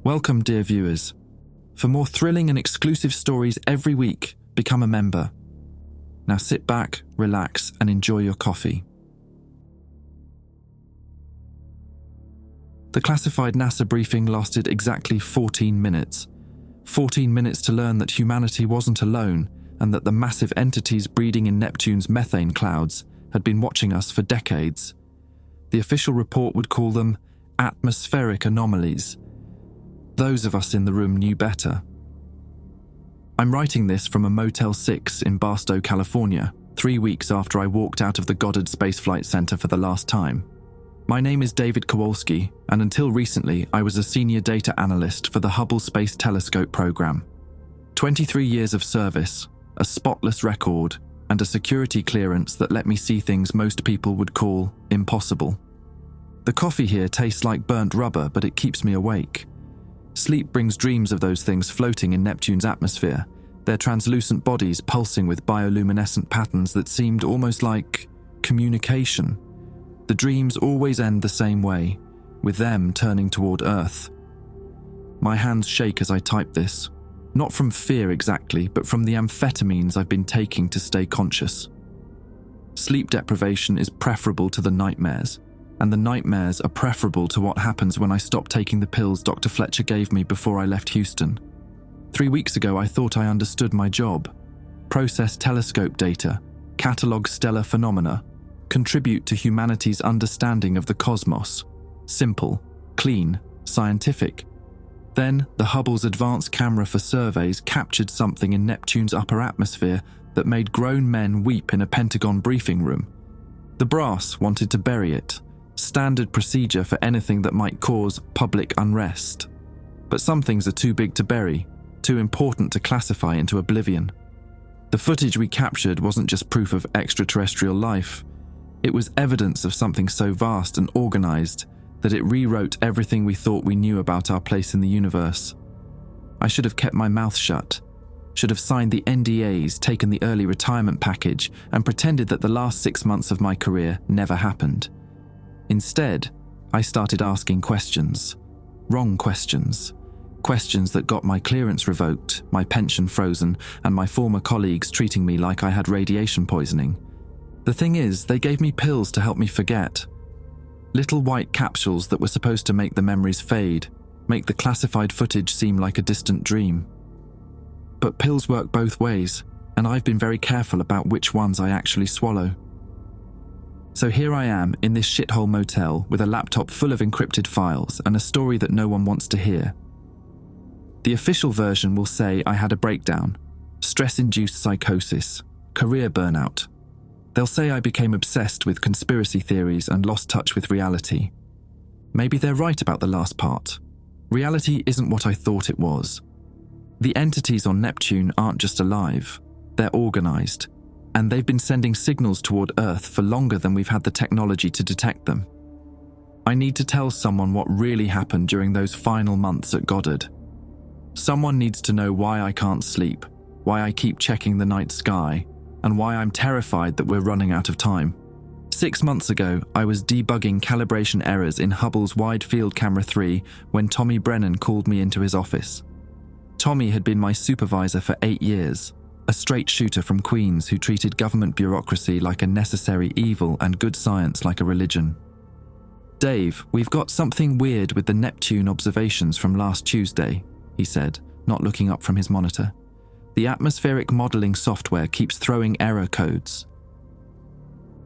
Welcome, dear viewers. For more thrilling and exclusive stories every week, become a member. Now sit back, relax, and enjoy your coffee. The classified NASA briefing lasted exactly 14 minutes. 14 minutes to learn that humanity wasn't alone and that the massive entities breeding in Neptune's methane clouds had been watching us for decades. The official report would call them atmospheric anomalies. Those of us in the room knew better. I'm writing this from a Motel 6 in Barstow, California, 3 weeks after I walked out of the Goddard Space Flight Center for the last time. My name is David Kowalski, and until recently, I was a senior data analyst for the Hubble Space Telescope program. 23 years of service, a spotless record, and a security clearance that let me see things most people would call impossible. The coffee here tastes like burnt rubber, but it keeps me awake. Sleep brings dreams of those things floating in Neptune's atmosphere, their translucent bodies pulsing with bioluminescent patterns that seemed almost like communication. The dreams always end the same way, with them turning toward Earth. My hands shake as I type this, not from fear exactly, but from the amphetamines I've been taking to stay conscious. Sleep deprivation is preferable to the nightmares, and the nightmares are preferable to what happens when I stop taking the pills Dr. Fletcher gave me before I left Houston. 3 weeks ago, I thought I understood my job. Process telescope data, catalog stellar phenomena, contribute to humanity's understanding of the cosmos. Simple, clean, scientific. Then, the Hubble's advanced camera for surveys captured something in Neptune's upper atmosphere that made grown men weep in a Pentagon briefing room. The brass wanted to bury it. Standard procedure for anything that might cause public unrest. But some things are too big to bury, too important to classify into oblivion. The footage we captured wasn't just proof of extraterrestrial life. It was evidence of something so vast and organized that it rewrote everything we thought we knew about our place in the universe. I should have kept my mouth shut, should have signed the NDAs, taken the early retirement package, and pretended that the last 6 months of my career never happened. Instead, I started asking questions. Wrong questions. Questions that got my clearance revoked, my pension frozen, and my former colleagues treating me like I had radiation poisoning. The thing is, they gave me pills to help me forget. Little white capsules that were supposed to make the memories fade, make the classified footage seem like a distant dream. But pills work both ways, and I've been very careful about which ones I actually swallow. So here I am in this shithole motel with a laptop full of encrypted files and a story that no one wants to hear. The official version will say I had a breakdown, stress-induced psychosis, career burnout. They'll say I became obsessed with conspiracy theories and lost touch with reality. Maybe they're right about the last part. Reality isn't what I thought it was. The entities on Neptune aren't just alive, they're organized. And they've been sending signals toward Earth for longer than we've had the technology to detect them. I need to tell someone what really happened during those final months at Goddard. Someone needs to know why I can't sleep, why I keep checking the night sky, and why I'm terrified that we're running out of time. 6 months ago, I was debugging calibration errors in Hubble's Wide Field Camera 3 when Tommy Brennan called me into his office. Tommy had been my supervisor for 8 years. A straight shooter from Queens who treated government bureaucracy like a necessary evil and good science like a religion. "Dave, we've got something weird with the Neptune observations from last Tuesday," he said, not looking up from his monitor. "The atmospheric modeling software keeps throwing error codes."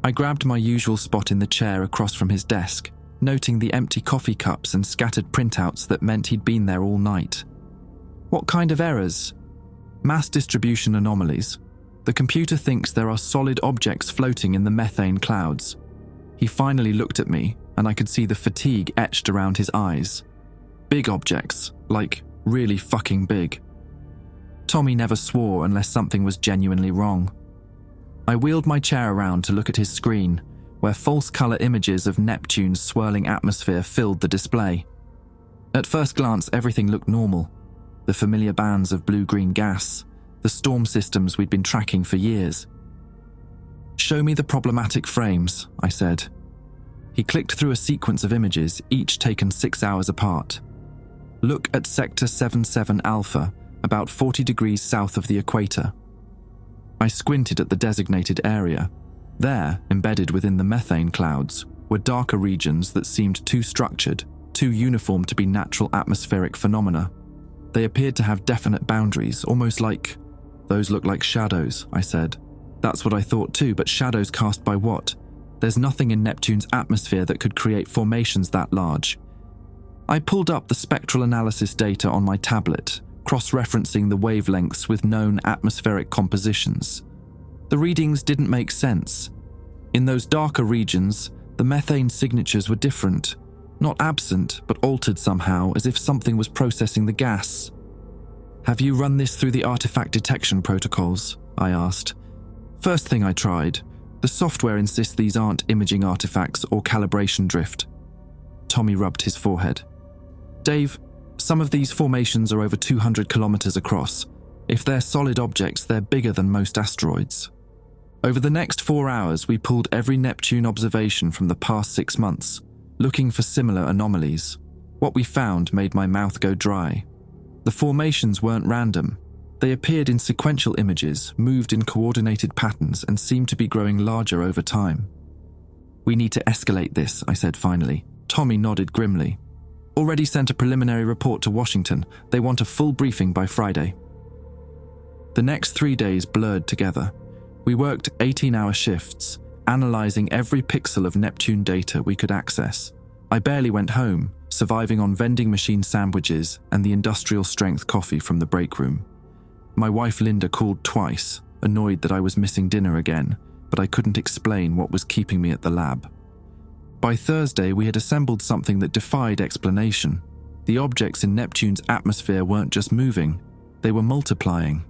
I grabbed my usual spot in the chair across from his desk, noting the empty coffee cups and scattered printouts that meant he'd been there all night. "What kind of errors?" "Mass distribution anomalies. The computer thinks there are solid objects floating in the methane clouds." He finally looked at me, and I could see the fatigue etched around his eyes. "Big objects, like really fucking big." Tommy never swore unless something was genuinely wrong. I wheeled my chair around to look at his screen, where false color images of Neptune's swirling atmosphere filled the display. At first glance, everything looked normal. The familiar bands of blue-green gas, the storm systems we'd been tracking for years. "Show me the problematic frames," I said. He clicked through a sequence of images, each taken 6 hours apart. Look at Sector 77 Alpha, about 40 degrees south of the equator. I squinted at the designated area. There, embedded within the methane clouds, were darker regions that seemed too structured, too uniform to be natural atmospheric phenomena. They appeared to have definite boundaries, almost like... Those look like shadows, I said. That's what I thought too, but shadows cast by what? There's nothing in Neptune's atmosphere that could create formations that large. I pulled up the spectral analysis data on my tablet, cross-referencing the wavelengths with known atmospheric compositions. The readings didn't make sense. In those darker regions, the methane signatures were different. Not absent, but altered somehow, as if something was processing the gas. Have you run this through the artifact detection protocols? I asked. First thing I tried. The software insists these aren't imaging artifacts or calibration drift. Tommy rubbed his forehead. Dave, some of these formations are over 200 kilometers across. If they're solid objects, they're bigger than most asteroids. Over the next 4 hours, we pulled every Neptune observation from the past 6 months, looking for similar anomalies. What we found made my mouth go dry. The formations weren't random. They appeared in sequential images, moved in coordinated patterns, and seemed to be growing larger over time. We need to escalate this, I said finally. Tommy nodded grimly. Already sent a preliminary report to Washington. They want a full briefing by Friday. The next 3 days blurred together. We worked 18-hour shifts, analyzing every pixel of Neptune data we could access. I barely went home, surviving on vending machine sandwiches and the industrial-strength coffee from the break room. My wife Linda called twice, annoyed that I was missing dinner again, but I couldn't explain what was keeping me at the lab. By Thursday, we had assembled something that defied explanation. The objects in Neptune's atmosphere weren't just moving, they were multiplying.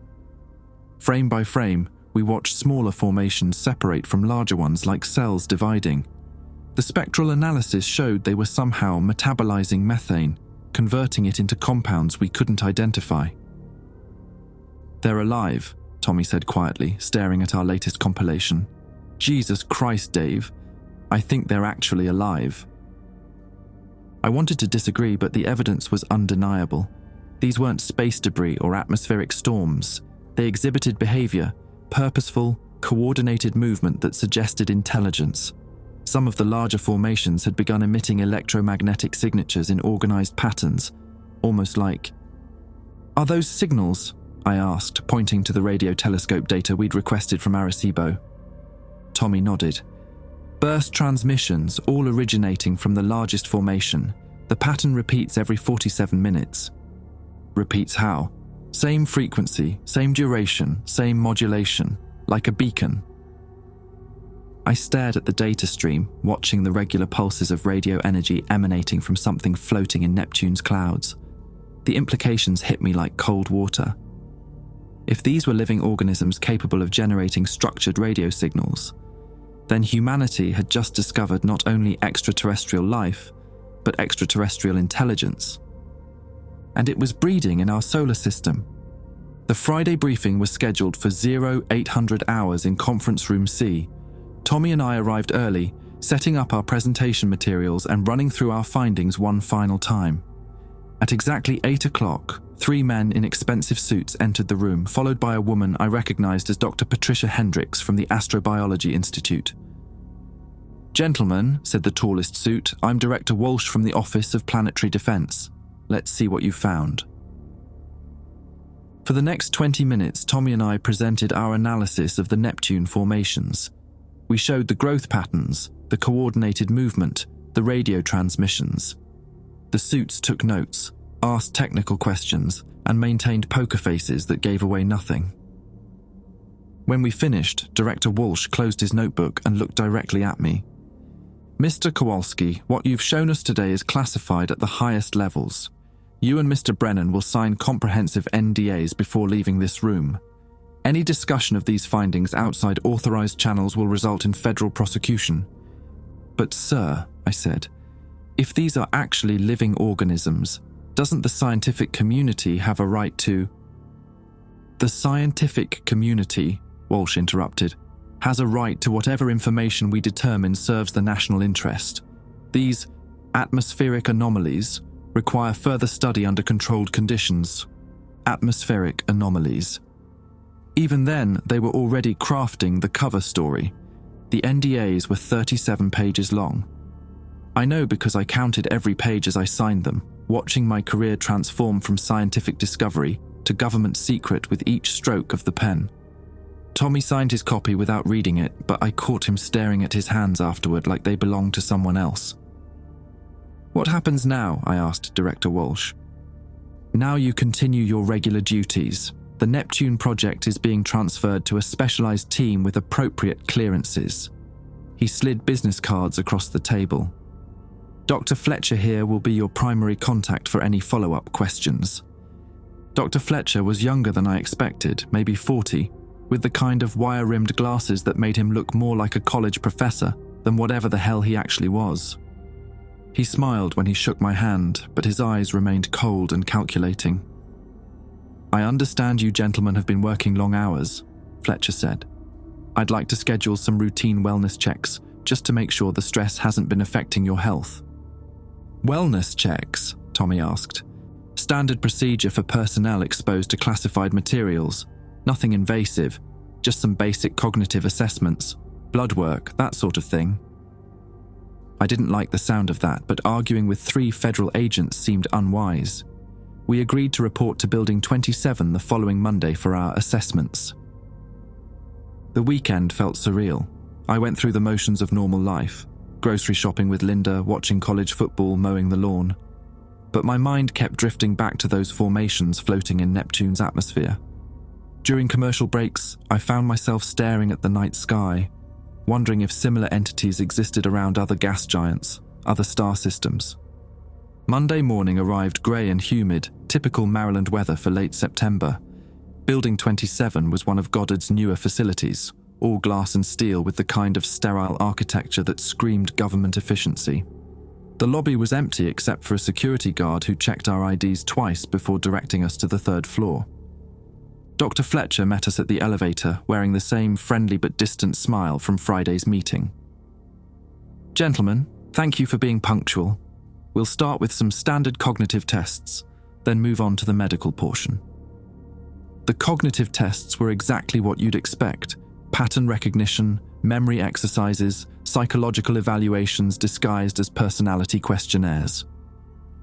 Frame by frame, we watched smaller formations separate from larger ones like cells dividing. The spectral analysis showed they were somehow metabolizing methane, converting it into compounds we couldn't identify. They're alive, Tommy said quietly, staring at our latest compilation. Jesus Christ, Dave. I think they're actually alive. I wanted to disagree, but the evidence was undeniable. These weren't space debris or atmospheric storms. They exhibited behavior, purposeful, coordinated movement that suggested intelligence. Some of the larger formations had begun emitting electromagnetic signatures in organized patterns, almost like... Are those signals? I asked, pointing to the radio telescope data we'd requested from Arecibo. Tommy nodded. Burst transmissions, all originating from the largest formation. The pattern repeats every 47 minutes. Repeats how? Same frequency, same duration, same modulation, like a beacon. I stared at the data stream, watching the regular pulses of radio energy emanating from something floating in Neptune's clouds. The implications hit me like cold water. If these were living organisms capable of generating structured radio signals, then humanity had just discovered not only extraterrestrial life, but extraterrestrial intelligence. And it was breeding in our solar system. The Friday briefing was scheduled for 0800 hours in Conference Room C. Tommy and I arrived early, setting up our presentation materials and running through our findings one final time. At exactly 8 o'clock, 3 men in expensive suits entered the room, followed by a woman I recognized as Dr. Patricia Hendricks from the Astrobiology Institute. "Gentlemen," said the tallest suit, "I'm Director Walsh from the Office of Planetary Defense. Let's see what you found." For the next 20 minutes, Tommy and I presented our analysis of the Neptune formations. We showed the growth patterns, the coordinated movement, the radio transmissions. The suits took notes, asked technical questions, and maintained poker faces that gave away nothing. When we finished, Director Walsh closed his notebook and looked directly at me. "Mr. Kowalski, what you've shown us today is classified at the highest levels. You and Mr. Brennan will sign comprehensive NDAs before leaving this room. Any discussion of these findings outside authorized channels will result in federal prosecution." "But sir," I said, "if these are actually living organisms, doesn't the scientific community have a right to—" "The scientific community," Walsh interrupted, "has a right to whatever information we determine serves the national interest. These atmospheric anomalies, require further study under controlled conditions, atmospheric anomalies. Even then, they were already crafting the cover story. The NDAs were 37 pages long. I know because I counted every page as I signed them, watching my career transform from scientific discovery to government secret with each stroke of the pen. Tommy signed his copy without reading it, but I caught him staring at his hands afterward like they belonged to someone else. "What happens now?" I asked Director Walsh. "Now you continue your regular duties. The Neptune project is being transferred to a specialized team with appropriate clearances." He slid business cards across the table. "Dr. Fletcher here will be your primary contact for any follow-up questions." Dr. Fletcher was younger than I expected, maybe 40, with the kind of wire-rimmed glasses that made him look more like a college professor than whatever the hell he actually was. He smiled when he shook my hand, but his eyes remained cold and calculating. "I understand you gentlemen have been working long hours," Fletcher said. "I'd like to schedule some routine wellness checks, just to make sure the stress hasn't been affecting your health." "Wellness checks?" Tommy asked. "Standard procedure for personnel exposed to classified materials. Nothing invasive, just some basic cognitive assessments, blood work, that sort of thing." I didn't like the sound of that, but arguing with 3 federal agents seemed unwise. We agreed to report to Building 27 the following Monday for our assessments. The weekend felt surreal. I went through the motions of normal life, grocery shopping with Linda, watching college football, mowing the lawn. But my mind kept drifting back to those formations floating in Neptune's atmosphere. During commercial breaks, I found myself staring at the night sky, wondering if similar entities existed around other gas giants, other star systems. Monday morning arrived grey and humid, typical Maryland weather for late September. Building 27 was one of Goddard's newer facilities, all glass and steel with the kind of sterile architecture that screamed government efficiency. The lobby was empty except for a security guard who checked our IDs twice before directing us to the 3rd floor. Dr. Fletcher met us at the elevator, wearing the same friendly but distant smile from Friday's meeting. "Gentlemen, thank you for being punctual. We'll start with some standard cognitive tests, then move on to the medical portion." The cognitive tests were exactly what you'd expect: pattern recognition, memory exercises, psychological evaluations disguised as personality questionnaires.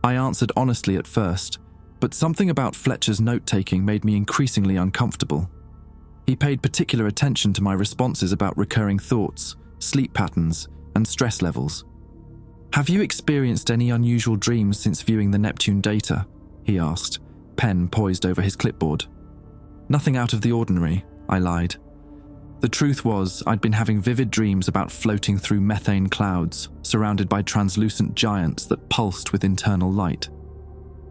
I answered honestly at first, but something about Fletcher's note-taking made me increasingly uncomfortable. He paid particular attention to my responses about recurring thoughts, sleep patterns, and stress levels. "Have you experienced any unusual dreams since viewing the Neptune data?" he asked, pen poised over his clipboard. "Nothing out of the ordinary," I lied. The truth was, I'd been having vivid dreams about floating through methane clouds, surrounded by translucent giants that pulsed with internal light.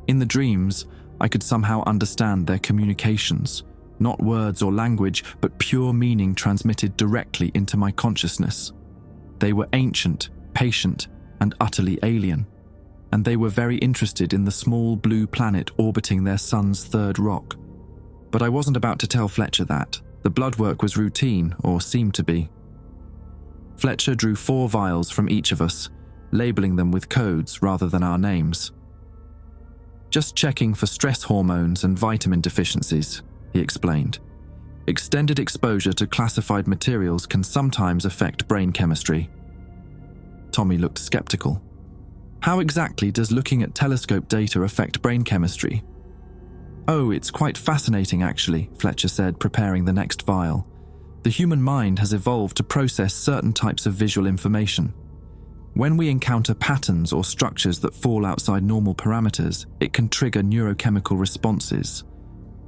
In the dreams, I could somehow understand their communications, not words or language, but pure meaning transmitted directly into my consciousness. They were ancient, patient, and utterly alien, and they were very interested in the small blue planet orbiting their sun's 3rd rock. But I wasn't about to tell Fletcher that. The blood work was routine, or seemed to be. Fletcher drew 4 vials from each of us, labeling them with codes rather than our names. "Just checking for stress hormones and vitamin deficiencies," he explained. "Extended exposure to classified materials can sometimes affect brain chemistry." Tommy looked skeptical. "How exactly does looking at telescope data affect brain chemistry?" "Oh, it's quite fascinating actually," Fletcher said, preparing the next vial. "The human mind has evolved to process certain types of visual information. When we encounter patterns or structures that fall outside normal parameters, it can trigger neurochemical responses.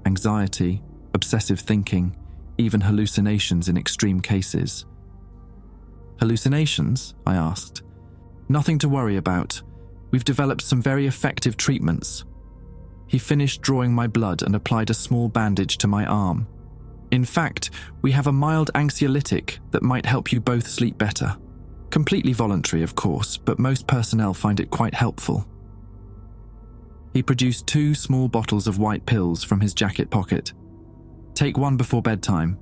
Anxiety, obsessive thinking, even hallucinations in extreme cases." "Hallucinations?" I asked. "Nothing to worry about. We've developed some very effective treatments." He finished drawing my blood and applied a small bandage to my arm. "In fact, we have a mild anxiolytic that might help you both sleep better. Completely voluntary, of course, but most personnel find it quite helpful." He produced 2 small bottles of white pills from his jacket pocket. "Take one before bedtime.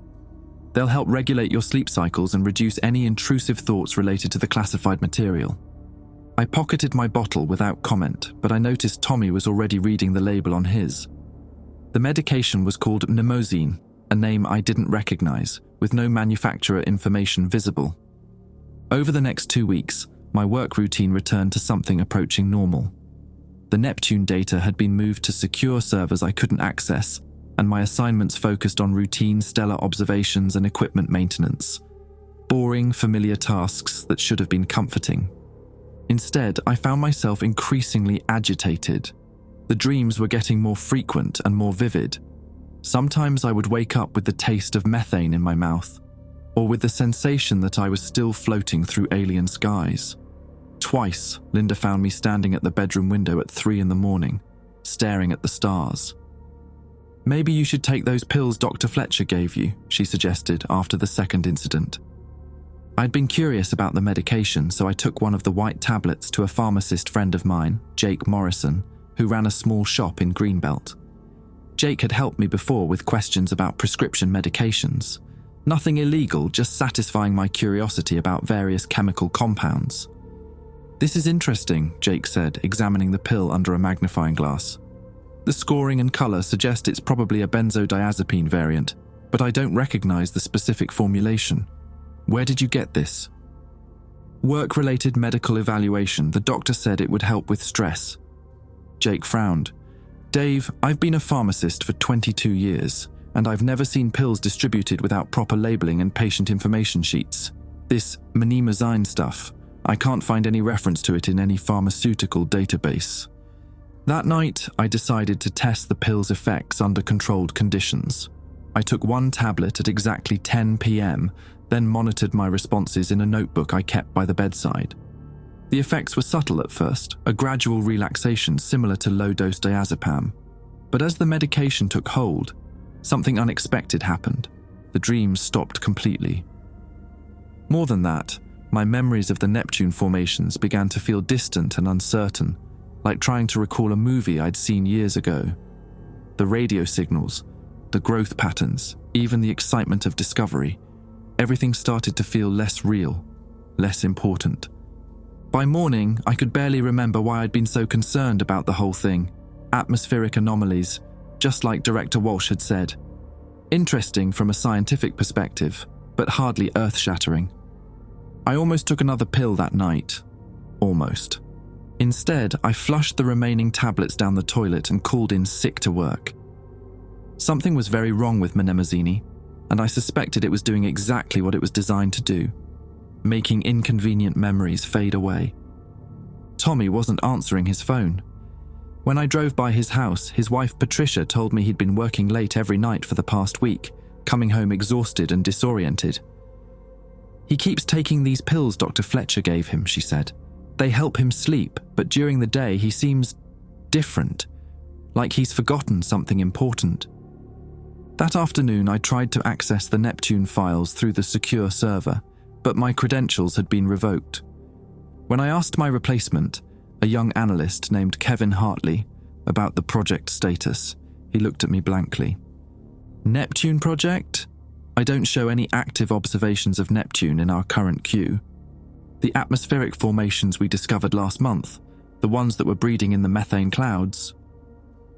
They'll help regulate your sleep cycles and reduce any intrusive thoughts related to the classified material." I pocketed my bottle without comment, but I noticed Tommy was already reading the label on his. The medication was called Mnemosine, a name I didn't recognize, with no manufacturer information visible. Over the next 2 weeks, my work routine returned to something approaching normal. The Neptune data had been moved to secure servers I couldn't access, and my assignments focused on routine stellar observations and equipment maintenance. Boring, familiar tasks that should have been comforting. Instead, I found myself increasingly agitated. The dreams were getting more frequent and more vivid. Sometimes I would wake up with the taste of methane in my mouth, or with the sensation that I was still floating through alien skies. Twice, Linda found me standing at the bedroom window at 3 a.m, staring at the stars. "Maybe you should take those pills Dr. Fletcher gave you," she suggested after the second incident. I'd been curious about the medication, so I took one of the white tablets to a pharmacist friend of mine, Jake Morrison, who ran a small shop in Greenbelt. Jake had helped me before with questions about prescription medications. Nothing illegal, just satisfying my curiosity about various chemical compounds. "This is interesting," Jake said, examining the pill under a magnifying glass. "The scoring and colour suggest it's probably a benzodiazepine variant, but I don't recognise the specific formulation. Where did you get this?" "Work-related medical evaluation. The doctor said it would help with stress." Jake frowned. "Dave, I've been a pharmacist for 22 years, and I've never seen pills distributed without proper labelling and patient information sheets. This mnemosine stuff, I can't find any reference to it in any pharmaceutical database." That night, I decided to test the pill's effects under controlled conditions. I took one tablet at exactly 10 p.m, then monitored my responses in a notebook I kept by the bedside. The effects were subtle at first, a gradual relaxation similar to low-dose diazepam. But as the medication took hold, something unexpected happened. The dreams stopped completely. More than that, my memories of the Neptune formations began to feel distant and uncertain, like trying to recall a movie I'd seen years ago. The radio signals, the growth patterns, even the excitement of discovery, everything started to feel less real, less important. By morning, I could barely remember why I'd been so concerned about the whole thing. Atmospheric anomalies, just like Director Walsh had said. Interesting from a scientific perspective, but hardly earth-shattering. I almost took another pill that night. Almost. Instead, I flushed the remaining tablets down the toilet and called in sick to work. Something was very wrong with Mnemosine, and I suspected it was doing exactly what it was designed to do, making inconvenient memories fade away. Tommy wasn't answering his phone. When I drove by his house, his wife Patricia told me he'd been working late every night for the past week, coming home exhausted and disoriented. "He keeps taking these pills Dr. Fletcher gave him," she said. "They help him sleep, but during the day he seems different, like he's forgotten something important." That afternoon, I tried to access the Neptune files through the secure server, but my credentials had been revoked. When I asked my replacement, a young analyst named Kevin Hartley, about the project status, he looked at me blankly. "Neptune project? I don't show any active observations of Neptune in our current queue. The atmospheric formations we discovered last month, the ones that were breeding in the methane clouds."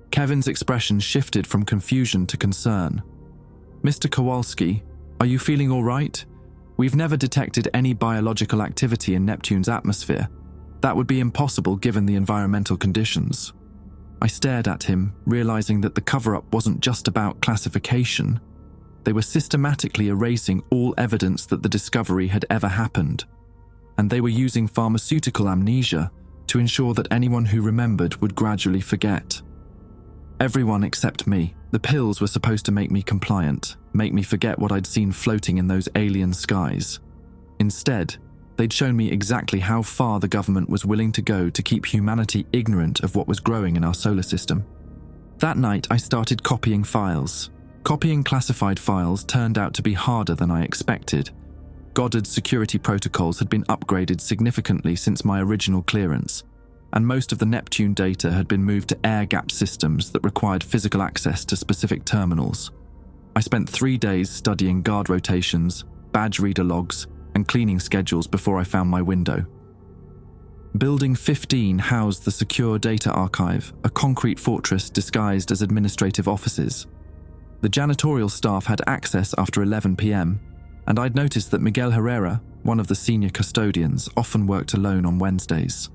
Kevin's expression shifted from confusion to concern. "Mr. Kowalski, are you feeling all right? We've never detected any biological activity in Neptune's atmosphere. That would be impossible given the environmental conditions." I stared at him, realizing that the cover-up wasn't just about classification. They were systematically erasing all evidence that the discovery had ever happened. And they were using pharmaceutical amnesia to ensure that anyone who remembered would gradually forget. Everyone except me. The pills were supposed to make me compliant, make me forget what I'd seen floating in those alien skies. Instead, they'd shown me exactly how far the government was willing to go to keep humanity ignorant of what was growing in our solar system. That night, I started copying files. Copying classified files turned out to be harder than I expected. Goddard's security protocols had been upgraded significantly since my original clearance, and most of the Neptune data had been moved to air-gapped systems that required physical access to specific terminals. I spent 3 days studying guard rotations, badge reader logs, and cleaning schedules before I found my window. Building 15 housed the secure data archive, a concrete fortress disguised as administrative offices. The janitorial staff had access after 11 p.m., and I'd noticed that Miguel Herrera, one of the senior custodians, often worked alone on Wednesdays.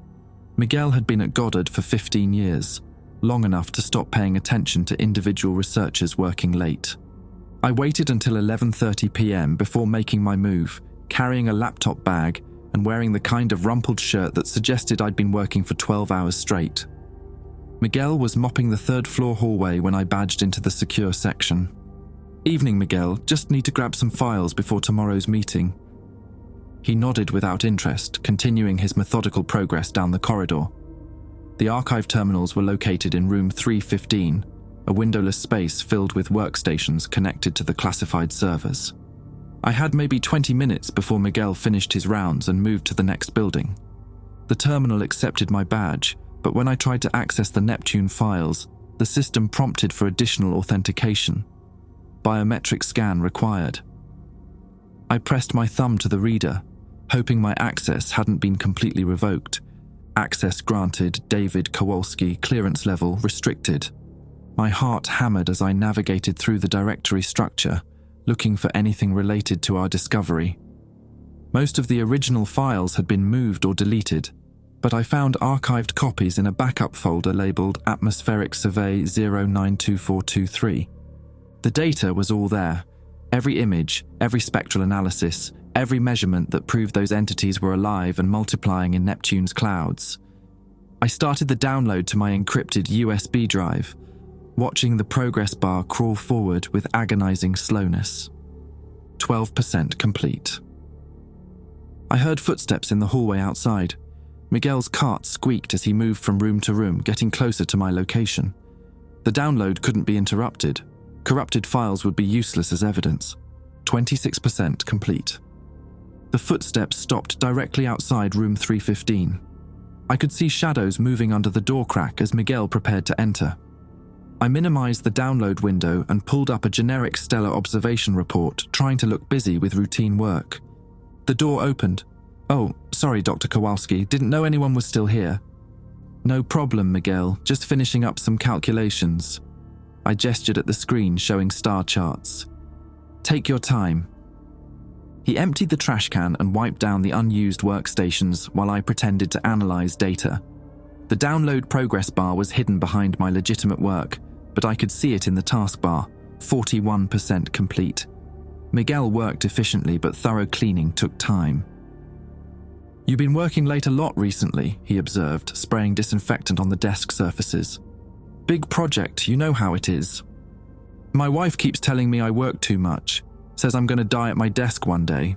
Miguel had been at Goddard for 15 years, long enough to stop paying attention to individual researchers working late. I waited until 11:30 p.m. before making my move, carrying a laptop bag and wearing the kind of rumpled shirt that suggested I'd been working for 12 hours straight. Miguel was mopping the third-floor hallway when I badged into the secure section. "Evening, Miguel. Just need to grab some files before tomorrow's meeting." He nodded without interest, continuing his methodical progress down the corridor. The archive terminals were located in room 315, a windowless space filled with workstations connected to the classified servers. I had maybe 20 minutes before Miguel finished his rounds and moved to the next building. The terminal accepted my badge, but when I tried to access the Neptune files, the system prompted for additional authentication. Biometric scan required. I pressed my thumb to the reader, hoping my access hadn't been completely revoked. Access granted, David Kowalski, clearance level restricted. My heart hammered as I navigated through the directory structure, looking for anything related to our discovery. Most of the original files had been moved or deleted, but I found archived copies in a backup folder labeled Atmospheric Survey 092423. The data was all there. Every image, every spectral analysis, every measurement that proved those entities were alive and multiplying in Neptune's clouds. I started the download to my encrypted USB drive, watching the progress bar crawl forward with agonizing slowness. 12% complete. I heard footsteps in the hallway outside. Miguel's cart squeaked as he moved from room to room, getting closer to my location. The download couldn't be interrupted. Corrupted files would be useless as evidence. 26% complete. The footsteps stopped directly outside room 315. I could see shadows moving under the door crack as Miguel prepared to enter. I minimized the download window and pulled up a generic stellar observation report, trying to look busy with routine work. The door opened. "Oh, sorry, Dr. Kowalski, didn't know anyone was still here." "No problem, Miguel, just finishing up some calculations." I gestured at the screen showing star charts. "Take your time." He emptied the trash can and wiped down the unused workstations while I pretended to analyze data. The download progress bar was hidden behind my legitimate work, but I could see it in the taskbar, 41% complete. Miguel worked efficiently, but thorough cleaning took time. "You've been working late a lot recently," he observed, spraying disinfectant on the desk surfaces. "Big project, you know how it is." "My wife keeps telling me I work too much, says I'm going to die at my desk one day."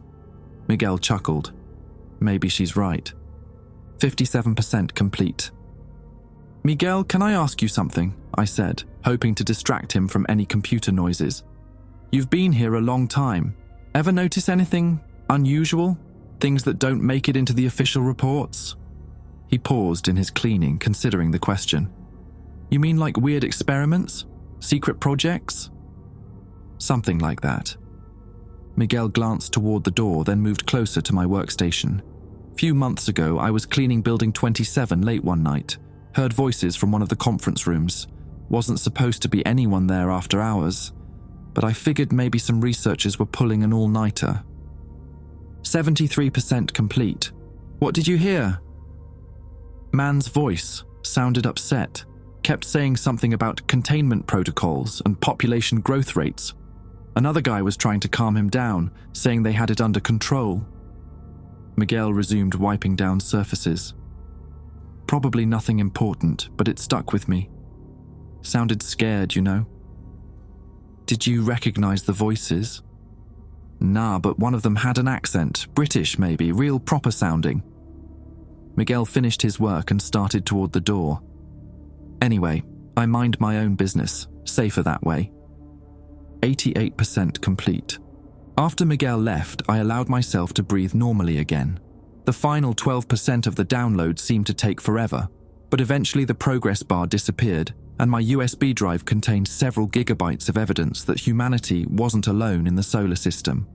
Miguel chuckled. "Maybe she's right." 57% complete. "Miguel, can I ask you something?" I said, hoping to distract him from any computer noises. "You've been here a long time. Ever notice anything unusual? Things that don't make it into the official reports?" He paused in his cleaning, considering the question. "You mean like weird experiments? Secret projects?" "Something like that." Miguel glanced toward the door, then moved closer to my workstation. Few months ago, I was cleaning Building 27 late one night. Heard voices from one of the conference rooms. Wasn't supposed to be anyone there after hours, but I figured maybe some researchers were pulling an all-nighter. 73% complete. "What did you hear?" Man's voice sounded upset. Kept saying something about containment protocols and population growth rates. Another guy was trying to calm him down, saying they had it under control. Miguel resumed wiping down surfaces. Probably nothing important, but it stuck with me. Sounded scared, you know. "Did you recognize the voices?" "Nah, but one of them had an accent, British maybe, real proper sounding." Miguel finished his work and started toward the door. "Anyway, I mind my own business, safer that way." 88% complete. After Miguel left, I allowed myself to breathe normally again. The final 12% of the download seemed to take forever, but eventually the progress bar disappeared, and my USB drive contained several gigabytes of evidence that humanity wasn't alone in the solar system.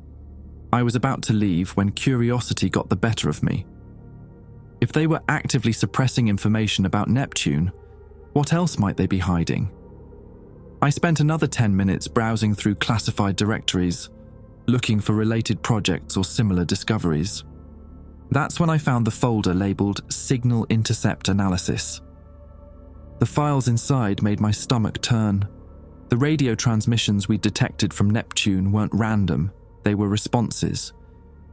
I was about to leave when curiosity got the better of me. If they were actively suppressing information about Neptune, what else might they be hiding? I spent another 10 minutes browsing through classified directories, looking for related projects or similar discoveries. That's when I found the folder labeled Signal Intercept Analysis. The files inside made my stomach turn. The radio transmissions we detected from Neptune weren't random, they were responses.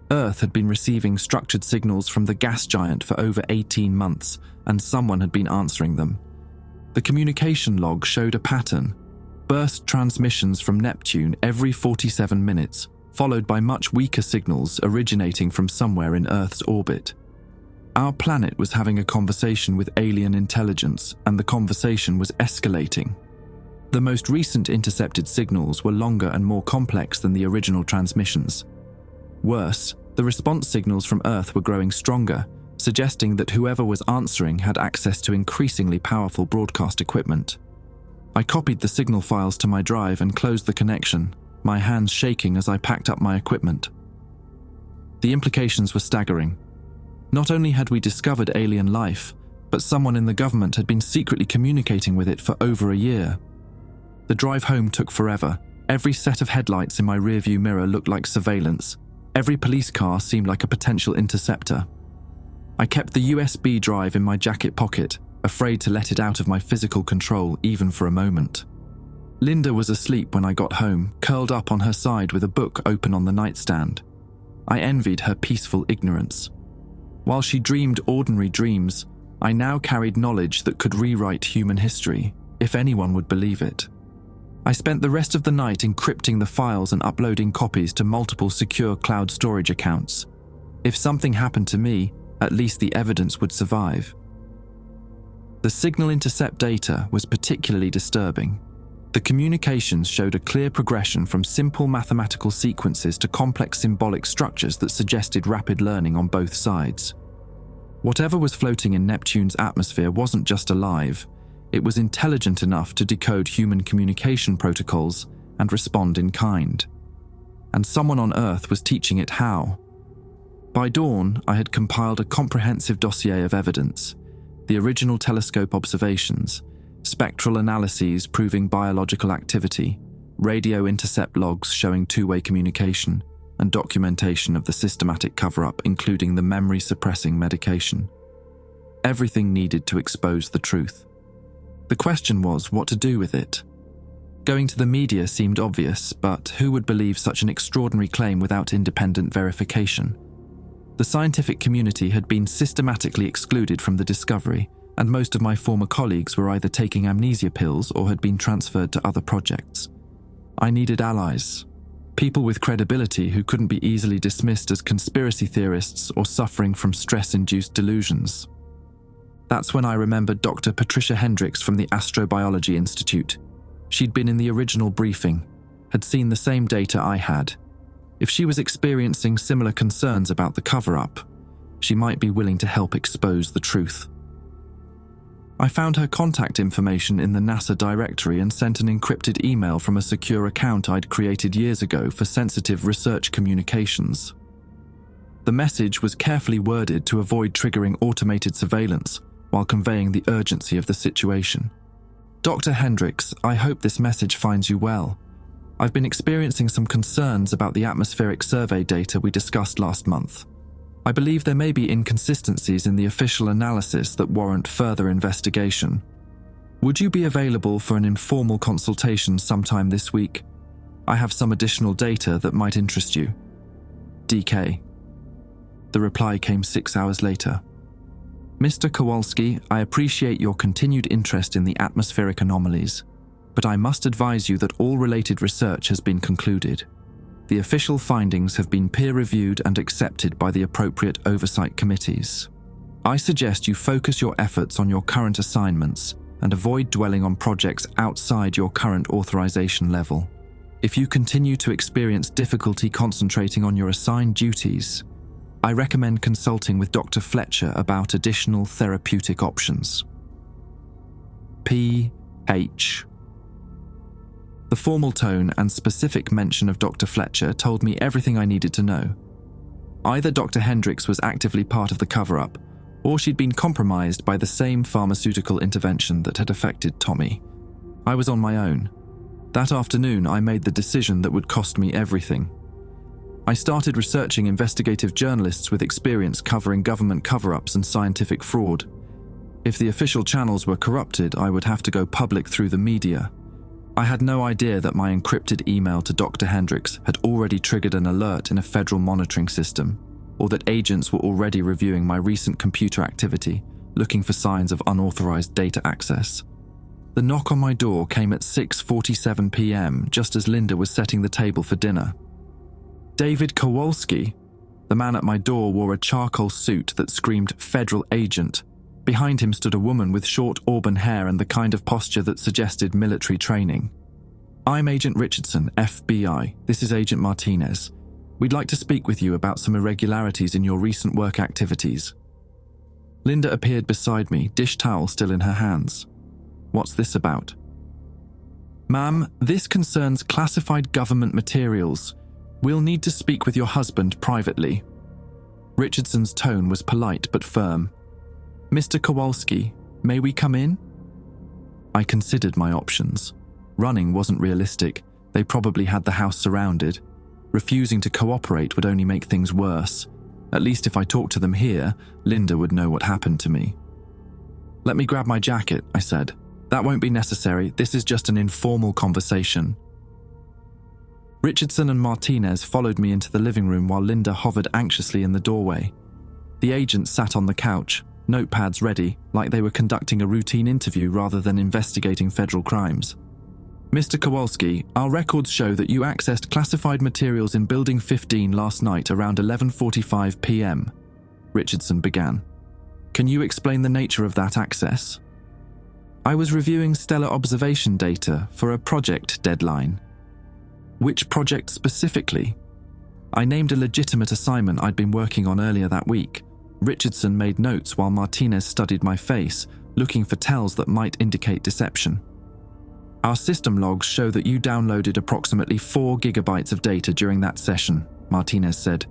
Earth had been receiving structured signals from the gas giant for over 18 months, and someone had been answering them. The communication log showed a pattern: burst transmissions from Neptune every 47 minutes, followed by much weaker signals originating from somewhere in Earth's orbit. Our planet was having a conversation with alien intelligence, and the conversation was escalating. The most recent intercepted signals were longer and more complex than the original transmissions. Worse, the response signals from Earth were growing stronger, suggesting that whoever was answering had access to increasingly powerful broadcast equipment. I copied the signal files to my drive and closed the connection, my hands shaking as I packed up my equipment. The implications were staggering. Not only had we discovered alien life, but someone in the government had been secretly communicating with it for over a year. The drive home took forever. Every set of headlights in my rearview mirror looked like surveillance. Every police car seemed like a potential interceptor. I kept the USB drive in my jacket pocket, afraid to let it out of my physical control even for a moment. Linda was asleep when I got home, curled up on her side with a book open on the nightstand. I envied her peaceful ignorance. While she dreamed ordinary dreams, I now carried knowledge that could rewrite human history, if anyone would believe it. I spent the rest of the night encrypting the files and uploading copies to multiple secure cloud storage accounts. If something happened to me, at least the evidence would survive. The signal intercept data was particularly disturbing. The communications showed a clear progression from simple mathematical sequences to complex symbolic structures that suggested rapid learning on both sides. Whatever was floating in Neptune's atmosphere wasn't just alive, it was intelligent enough to decode human communication protocols and respond in kind. And someone on Earth was teaching it how. By dawn, I had compiled a comprehensive dossier of evidence: the original telescope observations, spectral analyses proving biological activity, radio intercept logs showing two-way communication, and documentation of the systematic cover-up, including the memory-suppressing medication. Everything needed to expose the truth. The question was what to do with it. Going to the media seemed obvious, but who would believe such an extraordinary claim without independent verification? The scientific community had been systematically excluded from the discovery, and most of my former colleagues were either taking amnesia pills or had been transferred to other projects. I needed allies, people with credibility who couldn't be easily dismissed as conspiracy theorists or suffering from stress-induced delusions. That's when I remembered Dr. Patricia Hendricks from the Astrobiology Institute. She'd been in the original briefing, had seen the same data I had. If she was experiencing similar concerns about the cover-up, she might be willing to help expose the truth. I found her contact information in the NASA directory and sent an encrypted email from a secure account I'd created years ago for sensitive research communications. The message was carefully worded to avoid triggering automated surveillance while conveying the urgency of the situation. Dr. Hendricks, I hope this message finds you well. I've been experiencing some concerns about the atmospheric survey data we discussed last month. I believe there may be inconsistencies in the official analysis that warrant further investigation. Would you be available for an informal consultation sometime this week? I have some additional data that might interest you. DK. The reply came 6 hours later. Mr. Kowalski, I appreciate your continued interest in the atmospheric anomalies, but I must advise you that all related research has been concluded. The official findings have been peer-reviewed and accepted by the appropriate oversight committees. I suggest you focus your efforts on your current assignments and avoid dwelling on projects outside your current authorization level. If you continue to experience difficulty concentrating on your assigned duties, I recommend consulting with Dr. Fletcher about additional therapeutic options. P.H. The formal tone and specific mention of Dr. Fletcher told me everything I needed to know. Either Dr. Hendricks was actively part of the cover-up, or she'd been compromised by the same pharmaceutical intervention that had affected Tommy. I was on my own. That afternoon, I made the decision that would cost me everything. I started researching investigative journalists with experience covering government cover-ups and scientific fraud. If the official channels were corrupted, I would have to go public through the media. I had no idea that my encrypted email to Dr. Hendricks had already triggered an alert in a federal monitoring system, or that agents were already reviewing my recent computer activity, looking for signs of unauthorized data access. The knock on my door came at 6:47 p.m., just as Linda was setting the table for dinner. David Kowalski, the man at my door, wore a charcoal suit that screamed federal agent. Behind him stood a woman with short auburn hair and the kind of posture that suggested military training. "I'm Agent Richardson, FBI. This is Agent Martinez. We'd like to speak with you about some irregularities in your recent work activities." Linda appeared beside me, dish towel still in her hands. "What's this about?" "Ma'am, this concerns classified government materials. We'll need to speak with your husband privately." Richardson's tone was polite but firm. "Mr. Kowalski, may we come in?" I considered my options. Running wasn't realistic. They probably had the house surrounded. Refusing to cooperate would only make things worse. At least if I talked to them here, Linda would know what happened to me. "Let me grab my jacket," I said. "That won't be necessary. This is just an informal conversation." Richardson and Martinez followed me into the living room while Linda hovered anxiously in the doorway. The agents sat on the couch, notepads ready, like they were conducting a routine interview rather than investigating federal crimes. "Mr. Kowalski, our records show that you accessed classified materials in Building 15 last night around 11:45 p.m., Richardson began. "Can you explain the nature of that access?" "I was reviewing stellar observation data for a project deadline." "Which project specifically?" I named a legitimate assignment I'd been working on earlier that week. Richardson made notes while Martinez studied my face, looking for tells that might indicate deception. "Our system logs show that you downloaded approximately 4 gigabytes of data during that session," Martinez said.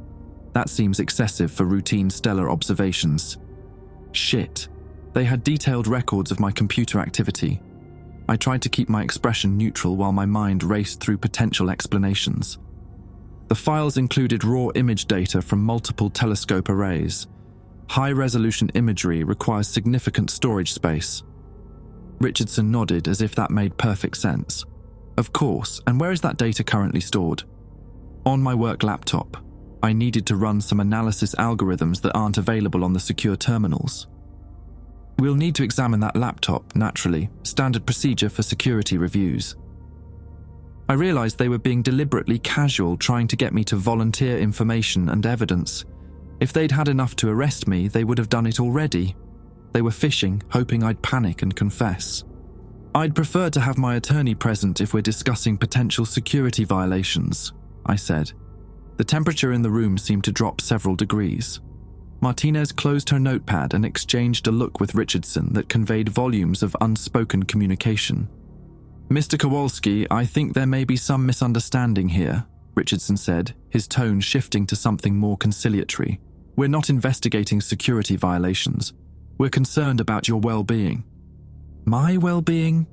"That seems excessive for routine stellar observations." Shit. They had detailed records of my computer activity. I tried to keep my expression neutral while my mind raced through potential explanations. The files included raw image data from multiple telescope arrays. High-resolution imagery requires significant storage space. Richardson nodded as if that made perfect sense. "Of course, and where is that data currently stored?" "On my work laptop. I needed to run some analysis algorithms that aren't available on the secure terminals." "We'll need to examine that laptop, naturally. Standard procedure for security reviews." I realized they were being deliberately casual, trying to get me to volunteer information and evidence. If they'd had enough to arrest me, they would have done it already. They were fishing, hoping I'd panic and confess. "I'd prefer to have my attorney present if we're discussing potential security violations," I said. The temperature in the room seemed to drop several degrees. Martinez closed her notepad and exchanged a look with Richardson that conveyed volumes of unspoken communication. "Mr. Kowalski, I think there may be some misunderstanding here," Richardson said, his tone shifting to something more conciliatory. "We're not investigating security violations. We're concerned about your well-being." "My well-being?"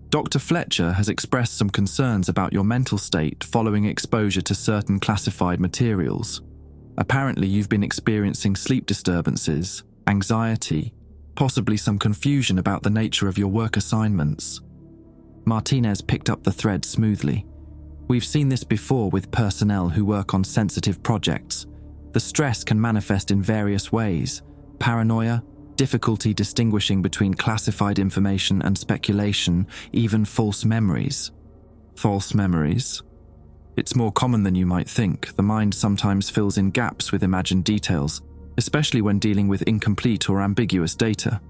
"Dr. Fletcher has expressed some concerns about your mental state following exposure to certain classified materials. Apparently you've been experiencing sleep disturbances, anxiety, possibly some confusion about the nature of your work assignments." Martinez picked up the thread smoothly. "We've seen this before with personnel who work on sensitive projects. The stress can manifest in various ways: paranoia, difficulty distinguishing between classified information and speculation, even false memories." "False memories?" "It's more common than you might think. The mind sometimes fills in gaps with imagined details, especially when dealing with incomplete or ambiguous data.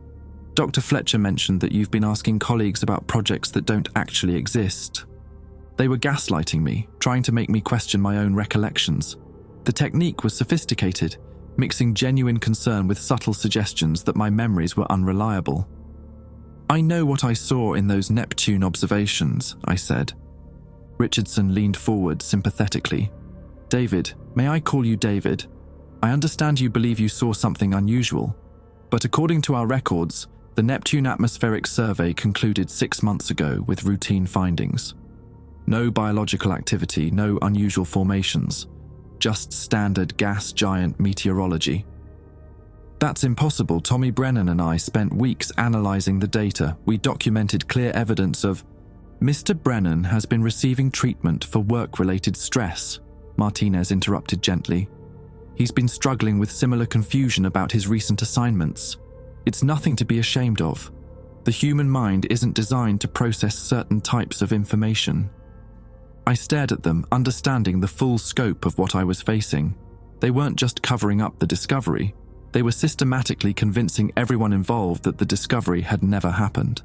Dr. Fletcher mentioned that you've been asking colleagues about projects that don't actually exist. They were gaslighting me, trying to make me question my own recollections. The technique was sophisticated, mixing genuine concern with subtle suggestions that my memories were unreliable." "I know what I saw in those Neptune observations," I said. Richardson leaned forward sympathetically. "David, may I call you David? I understand you believe you saw something unusual. But according to our records, the Neptune atmospheric survey concluded 6 months ago with routine findings. No biological activity, no unusual formations, just standard gas giant meteorology. That's impossible. Tommy Brennan and I spent weeks analysing the data. We documented clear evidence of Mr. Brennan has been receiving treatment for work-related stress, Martinez interrupted gently. He's been struggling with similar confusion about his recent assignments. It's nothing to be ashamed of. The human mind isn't designed to process certain types of information. I stared at them, understanding the full scope of what I was facing. They weren't just covering up the discovery. They were systematically convincing everyone involved that the discovery had never happened.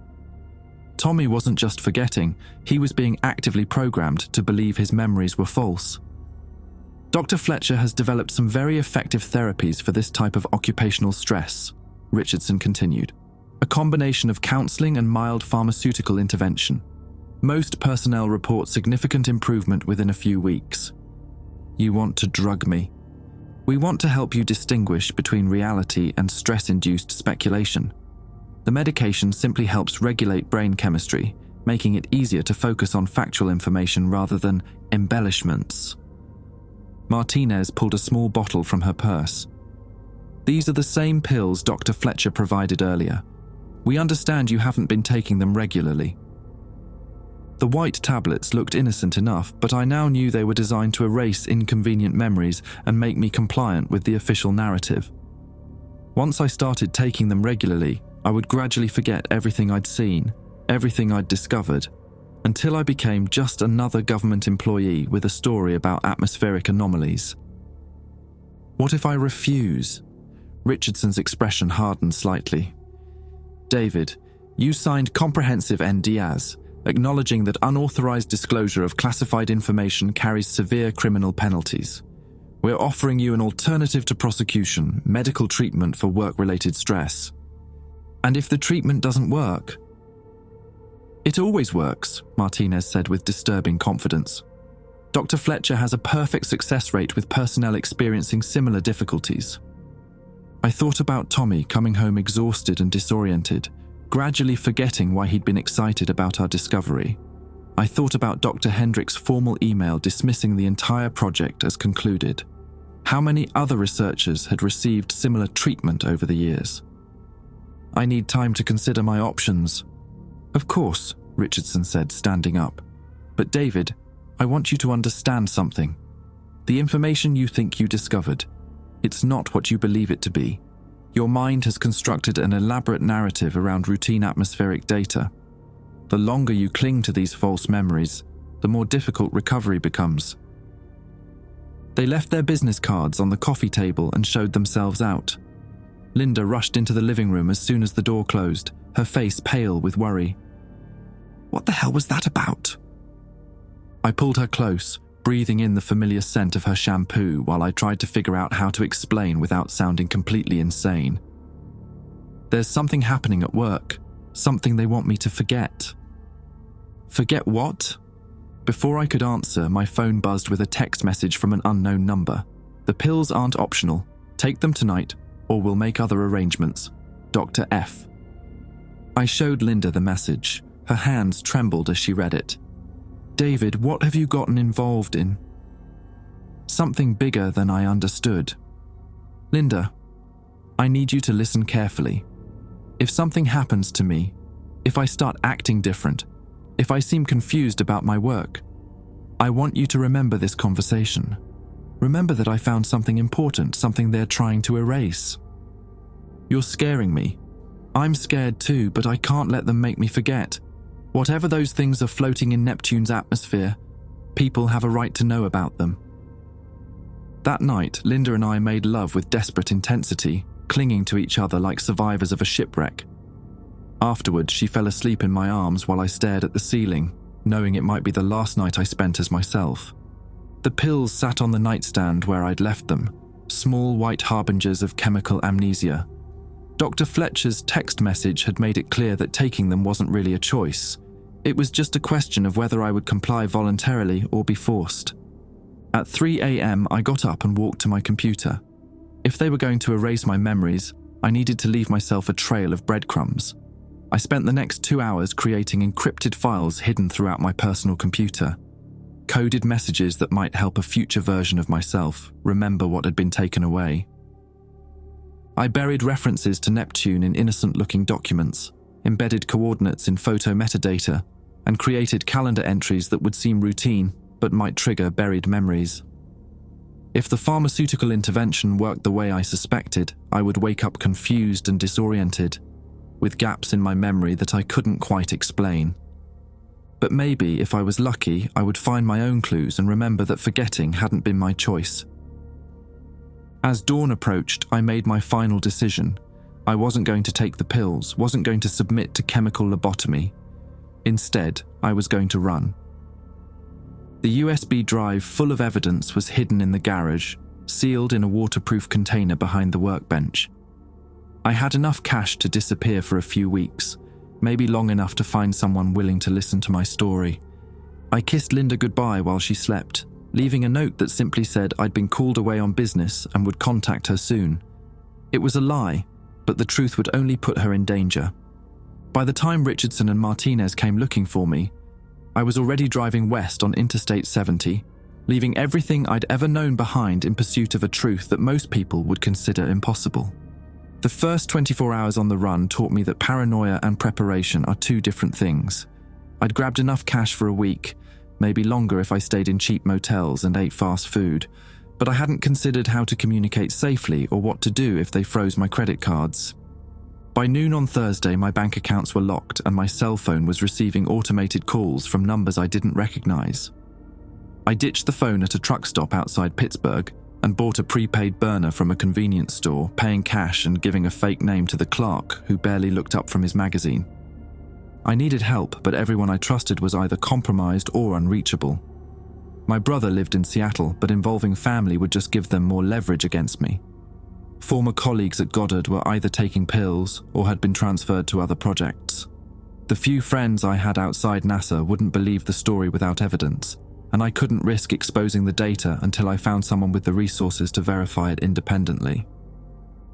Tommy wasn't just forgetting, he was being actively programmed to believe his memories were false. Dr. Fletcher has developed some very effective therapies for this type of occupational stress, Richardson continued. A combination of counseling and mild pharmaceutical intervention. Most personnel report significant improvement within a few weeks. You want to drug me? We want to help you distinguish between reality and stress-induced speculation. The medication simply helps regulate brain chemistry, making it easier to focus on factual information rather than embellishments. Martinez pulled a small bottle from her purse. These are the same pills Dr. Fletcher provided earlier. We understand you haven't been taking them regularly. The white tablets looked innocent enough, but I now knew they were designed to erase inconvenient memories and make me compliant with the official narrative. Once I started taking them regularly, I would gradually forget everything I'd seen, everything I'd discovered, until I became just another government employee with a story about atmospheric anomalies. What if I refuse? Richardson's expression hardened slightly. David, you signed comprehensive NDAs, acknowledging that unauthorized disclosure of classified information carries severe criminal penalties. We're offering you an alternative to prosecution, medical treatment for work-related stress. And if the treatment doesn't work? It always works, Martinez said with disturbing confidence. Dr. Fletcher has a perfect success rate with personnel experiencing similar difficulties. I thought about Tommy coming home exhausted and disoriented, gradually forgetting why he'd been excited about our discovery. I thought about Dr. Hendrick's formal email dismissing the entire project as concluded. How many other researchers had received similar treatment over the years? I need time to consider my options. Of course, Richardson said, standing up. But David, I want you to understand something. The information you think you discovered, it's not what you believe it to be. Your mind has constructed an elaborate narrative around routine atmospheric data. The longer you cling to these false memories, the more difficult recovery becomes. They left their business cards on the coffee table and showed themselves out. Linda rushed into the living room as soon as the door closed, her face pale with worry. What the hell was that about? I pulled her close, breathing in the familiar scent of her shampoo while I tried to figure out how to explain without sounding completely insane. There's something happening at work, something they want me to forget. Forget what? Before I could answer, my phone buzzed with a text message from an unknown number. The pills aren't optional. Take them tonight, or we'll make other arrangements. Dr. F. I showed Linda the message. Her hands trembled as she read it. David, what have you gotten involved in? Something bigger than I understood. Linda, I need you to listen carefully. If something happens to me, if I start acting different, if I seem confused about my work, I want you to remember this conversation. Remember that I found something important, something they're trying to erase. You're scaring me. I'm scared too, but I can't let them make me forget. Whatever those things are floating in Neptune's atmosphere, people have a right to know about them. That night, Linda and I made love with desperate intensity, clinging to each other like survivors of a shipwreck. Afterward, she fell asleep in my arms while I stared at the ceiling, knowing it might be the last night I spent as myself. The pills sat on the nightstand where I'd left them, small white harbingers of chemical amnesia. Dr. Fletcher's text message had made it clear that taking them wasn't really a choice. It was just a question of whether I would comply voluntarily or be forced. At 3 a.m., I got up and walked to my computer. If they were going to erase my memories, I needed to leave myself a trail of breadcrumbs. I spent the next 2 hours creating encrypted files hidden throughout my personal computer. Coded messages that might help a future version of myself remember what had been taken away. I buried references to Neptune in innocent-looking documents, embedded coordinates in photo metadata, and created calendar entries that would seem routine but might trigger buried memories. If the pharmaceutical intervention worked the way I suspected, I would wake up confused and disoriented, with gaps in my memory that I couldn't quite explain. But maybe, if I was lucky, I would find my own clues and remember that forgetting hadn't been my choice. As dawn approached, I made my final decision. I wasn't going to take the pills, wasn't going to submit to chemical lobotomy. Instead, I was going to run. The USB drive full of evidence was hidden in the garage, sealed in a waterproof container behind the workbench. I had enough cash to disappear for a few weeks, maybe long enough to find someone willing to listen to my story. I kissed Linda goodbye while she slept, leaving a note that simply said I'd been called away on business and would contact her soon. It was a lie, but the truth would only put her in danger. By the time Richardson and Martinez came looking for me, I was already driving west on Interstate 70, leaving everything I'd ever known behind in pursuit of a truth that most people would consider impossible. The first 24 hours on the run taught me that paranoia and preparation are two different things. I'd grabbed enough cash for a week, maybe longer if I stayed in cheap motels and ate fast food, but I hadn't considered how to communicate safely or what to do if they froze my credit cards. By noon on Thursday, my bank accounts were locked and my cell phone was receiving automated calls from numbers I didn't recognize. I ditched the phone at a truck stop outside Pittsburgh and bought a prepaid burner from a convenience store, paying cash and giving a fake name to the clerk who barely looked up from his magazine. I needed help, but everyone I trusted was either compromised or unreachable. My brother lived in Seattle, but involving family would just give them more leverage against me. Former colleagues at Goddard were either taking pills or had been transferred to other projects. The few friends I had outside NASA wouldn't believe the story without evidence, and I couldn't risk exposing the data until I found someone with the resources to verify it independently.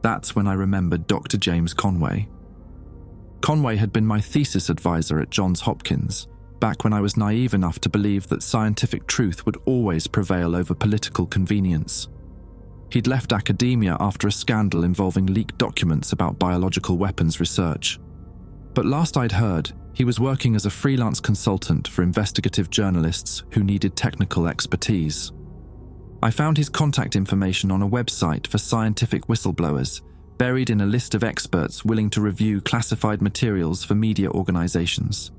That's when I remembered Dr. James Conway. Conway had been my thesis advisor at Johns Hopkins, back when I was naive enough to believe that scientific truth would always prevail over political convenience. He'd left academia after a scandal involving leaked documents about biological weapons research. But last I'd heard, he was working as a freelance consultant for investigative journalists who needed technical expertise. I found his contact information on a website for scientific whistleblowers, buried in a list of experts willing to review classified materials for media organizations.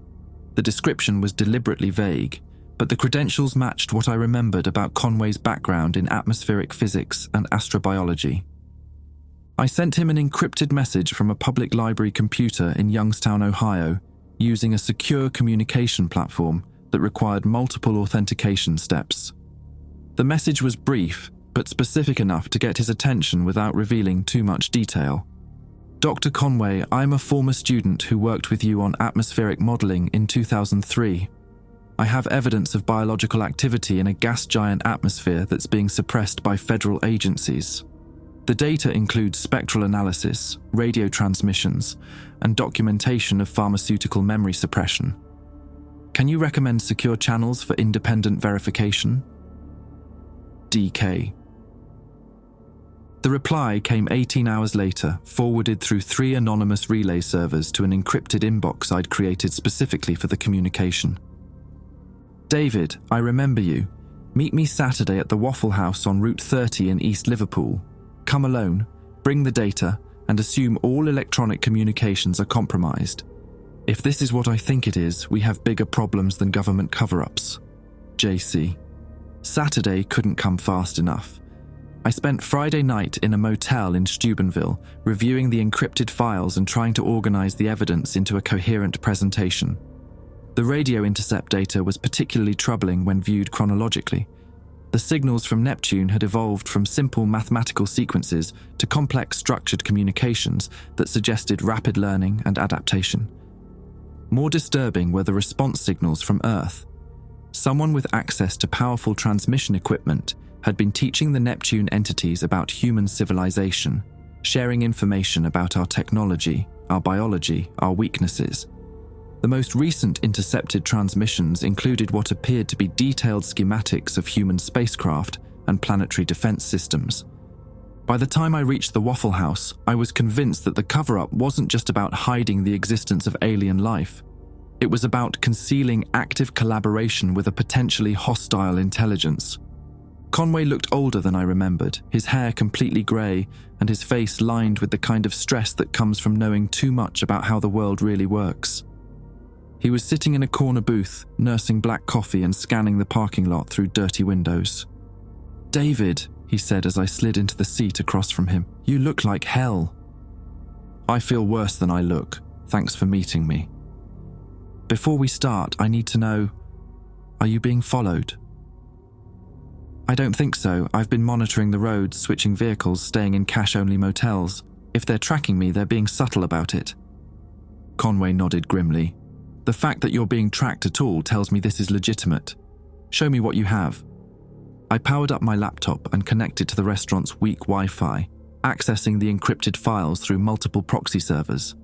The description was deliberately vague, but the credentials matched what I remembered about Conway's background in atmospheric physics and astrobiology. I sent him an encrypted message from a public library computer in Youngstown, Ohio, using a secure communication platform that required multiple authentication steps. The message was brief, but specific enough to get his attention without revealing too much detail. Dr. Conway, I'm a former student who worked with you on atmospheric modeling in 2003. I have evidence of biological activity in a gas giant atmosphere that's being suppressed by federal agencies. The data includes spectral analysis, radio transmissions, and documentation of pharmaceutical memory suppression. Can you recommend secure channels for independent verification? DK. The reply came 18 hours later, forwarded through 3 anonymous relay servers to an encrypted inbox I'd created specifically for the communication. David, I remember you. Meet me Saturday at the Waffle House on Route 30 in East Liverpool. Come alone, bring the data, and assume all electronic communications are compromised. If this is what I think it is, we have bigger problems than government cover-ups. JC. Saturday couldn't come fast enough. I spent Friday night in a motel in Steubenville, reviewing the encrypted files and trying to organize the evidence into a coherent presentation. The radio intercept data was particularly troubling when viewed chronologically. The signals from Neptune had evolved from simple mathematical sequences to complex structured communications that suggested rapid learning and adaptation. More disturbing were the response signals from Earth. Someone with access to powerful transmission equipment had been teaching the Neptune entities about human civilization, sharing information about our technology, our biology, our weaknesses. The most recent intercepted transmissions included what appeared to be detailed schematics of human spacecraft and planetary defense systems. By the time I reached the Waffle House, I was convinced that the cover-up wasn't just about hiding the existence of alien life. It was about concealing active collaboration with a potentially hostile intelligence. Conway looked older than I remembered, his hair completely grey and his face lined with the kind of stress that comes from knowing too much about how the world really works. He was sitting in a corner booth, nursing black coffee and scanning the parking lot through dirty windows. "David," he said as I slid into the seat across from him, "you look like hell." "I feel worse than I look. Thanks for meeting me." "Before we start, I need to know, are you being followed?" "I don't think so. I've been monitoring the roads, switching vehicles, staying in cash-only motels. If they're tracking me, they're being subtle about it." Conway nodded grimly. "The fact that you're being tracked at all tells me this is legitimate. Show me what you have." I powered up my laptop and connected to the restaurant's weak Wi-Fi, accessing the encrypted files through multiple proxy servers.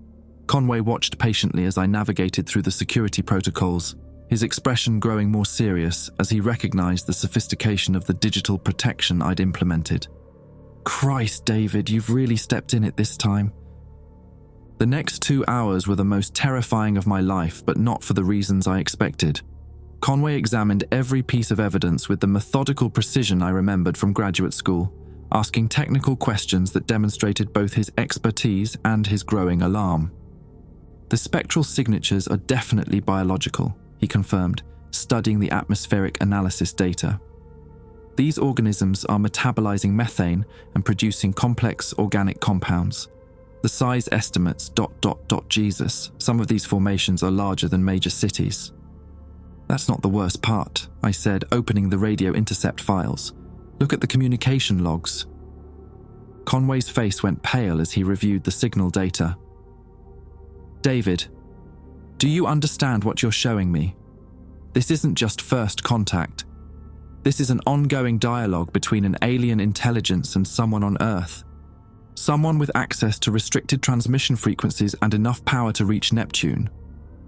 Conway watched patiently as I navigated through the security protocols, his expression growing more serious as he recognized the sophistication of the digital protection I'd implemented. "Christ, David, you've really stepped in it this time." The next 2 hours were the most terrifying of my life, but not for the reasons I expected. Conway examined every piece of evidence with the methodical precision I remembered from graduate school, asking technical questions that demonstrated both his expertise and his growing alarm. "The spectral signatures are definitely biological," he confirmed, studying the atmospheric analysis data. "These organisms are metabolizing methane and producing complex organic compounds. The size estimates ... Jesus, some of these formations are larger than major cities." "That's not the worst part," I said, opening the radio intercept files. "Look at the communication logs." Conway's face went pale as he reviewed the signal data. "David, do you understand what you're showing me? This isn't just first contact. This is an ongoing dialogue between an alien intelligence and someone on Earth. Someone with access to restricted transmission frequencies and enough power to reach Neptune.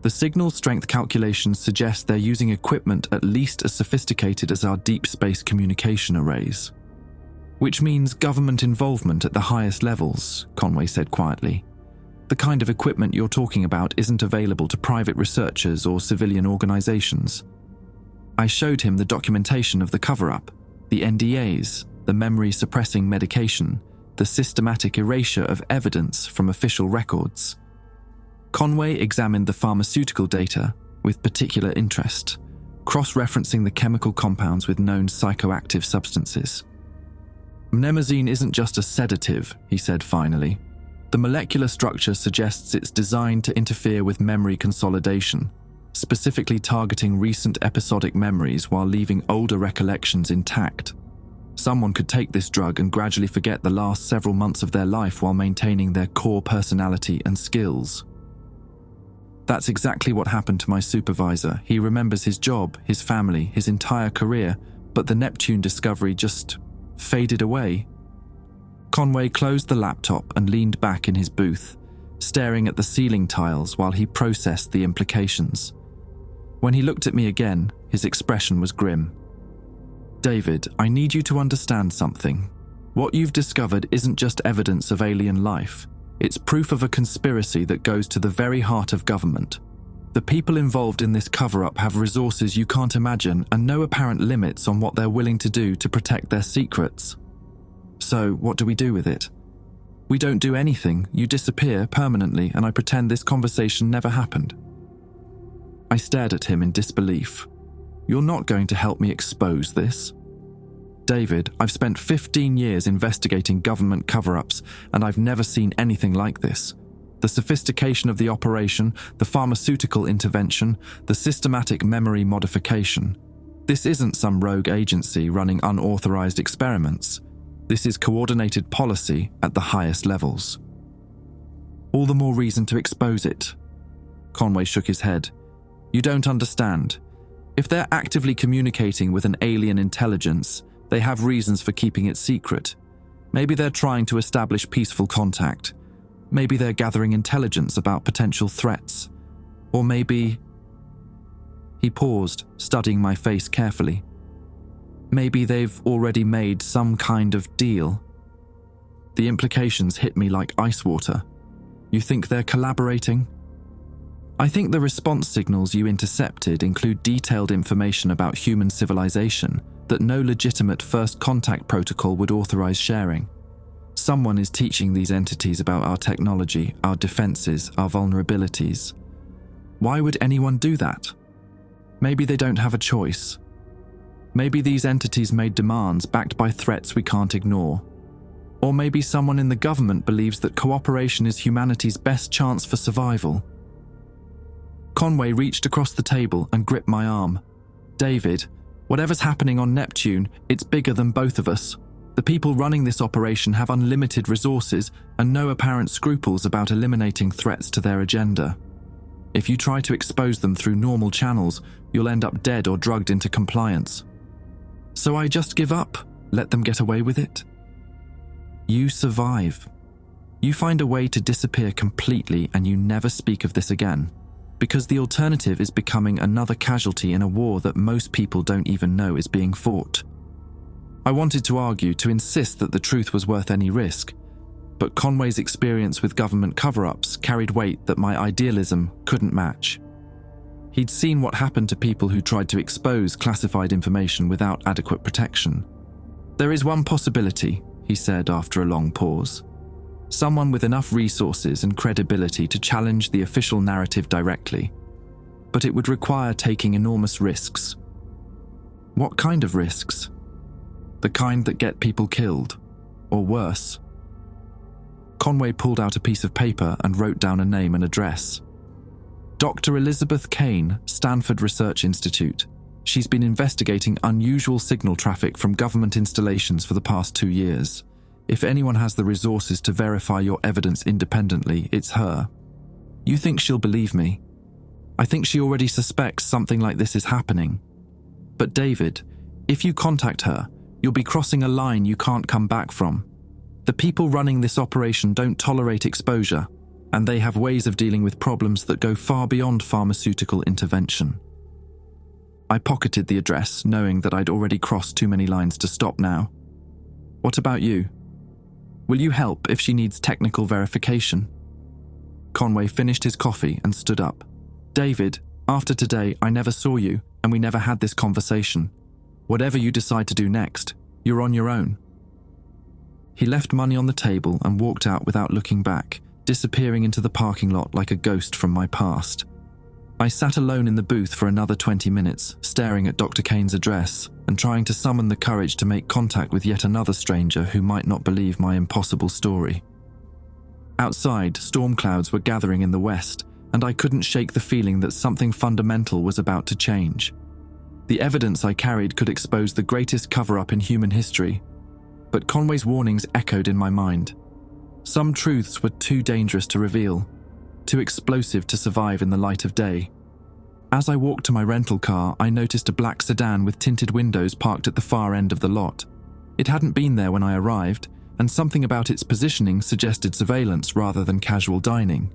The signal strength calculations suggest they're using equipment at least as sophisticated as our deep space communication arrays. Which means government involvement at the highest levels," Conway said quietly. "The kind of equipment you're talking about isn't available to private researchers or civilian organizations." I showed him the documentation of the cover-up, the NDAs, the memory-suppressing medication, the systematic erasure of evidence from official records. Conway examined the pharmaceutical data with particular interest, cross-referencing the chemical compounds with known psychoactive substances. "Mnemosine isn't just a sedative," he said finally. "The molecular structure suggests it's designed to interfere with memory consolidation, specifically targeting recent episodic memories while leaving older recollections intact. Someone could take this drug and gradually forget the last several months of their life while maintaining their core personality and skills." "That's exactly what happened to my supervisor. He remembers his job, his family, his entire career, but the Neptune discovery just faded away." Conway closed the laptop and leaned back in his booth, staring at the ceiling tiles while he processed the implications. When he looked at me again, his expression was grim. "David, I need you to understand something. What you've discovered isn't just evidence of alien life. It's proof of a conspiracy that goes to the very heart of government. The people involved in this cover-up have resources you can't imagine and no apparent limits on what they're willing to do to protect their secrets. So, what do we do with it? We don't do anything. You disappear permanently and I pretend this conversation never happened." I stared at him in disbelief. "You're not going to help me expose this?" "David, I've spent 15 years investigating government cover-ups and I've never seen anything like this. The sophistication of the operation, the pharmaceutical intervention, the systematic memory modification. This isn't some rogue agency running unauthorized experiments. This is coordinated policy at the highest levels." "All the more reason to expose it." Conway shook his head. "You don't understand. If they're actively communicating with an alien intelligence, they have reasons for keeping it secret. Maybe they're trying to establish peaceful contact. Maybe they're gathering intelligence about potential threats. Or maybe... He paused, studying my face carefully. Maybe they've already made some kind of deal. The implications hit me like ice water. You think they're collaborating? I think the response signals you intercepted include detailed information about human civilization that no legitimate first contact protocol would authorize sharing. Someone is teaching these entities about our technology, our defenses, our vulnerabilities. Why would anyone do that? Maybe they don't have a choice. Maybe these entities made demands backed by threats we can't ignore. Or maybe someone in the government believes that cooperation is humanity's best chance for survival. Conway reached across the table and gripped my arm. David, whatever's happening on Neptune, it's bigger than both of us. The people running this operation have unlimited resources and no apparent scruples about eliminating threats to their agenda. If you try to expose them through normal channels, you'll end up dead or drugged into compliance. So I just give up, let them get away with it? You survive. You find a way to disappear completely and you never speak of this again, because the alternative is becoming another casualty in a war that most people don't even know is being fought. I wanted to argue, to insist that the truth was worth any risk, but Conway's experience with government cover-ups carried weight that my idealism couldn't match. He'd seen what happened to people who tried to expose classified information without adequate protection. There is one possibility, he said after a long pause. Someone with enough resources and credibility to challenge the official narrative directly. But it would require taking enormous risks. What kind of risks? The kind that get people killed, or worse. Conway pulled out a piece of paper and wrote down a name and address. Dr. Elizabeth Cain, Stanford Research Institute. She's been investigating unusual signal traffic from government installations for the past 2 years. If anyone has the resources to verify your evidence independently, it's her. You think she'll believe me? I think she already suspects something like this is happening. But David, if you contact her, you'll be crossing a line you can't come back from. The people running this operation don't tolerate exposure, and they have ways of dealing with problems that go far beyond pharmaceutical intervention. I pocketed the address, knowing that I'd already crossed too many lines to stop now. What about you? Will you help if she needs technical verification? Conway finished his coffee and stood up. David, after today, I never saw you, and we never had this conversation. Whatever you decide to do next, you're on your own. He left money on the table and walked out without looking back, disappearing into the parking lot like a ghost from my past. I sat alone in the booth for another 20 minutes, staring at Dr. Cain's address and trying to summon the courage to make contact with yet another stranger who might not believe my impossible story. Outside, storm clouds were gathering in the west, and I couldn't shake the feeling that something fundamental was about to change. The evidence I carried could expose the greatest cover-up in human history, but Conway's warnings echoed in my mind. Some truths were too dangerous to reveal, too explosive to survive in the light of day. As I walked to my rental car, I noticed a black sedan with tinted windows parked at the far end of the lot. It hadn't been there when I arrived, and something about its positioning suggested surveillance rather than casual dining.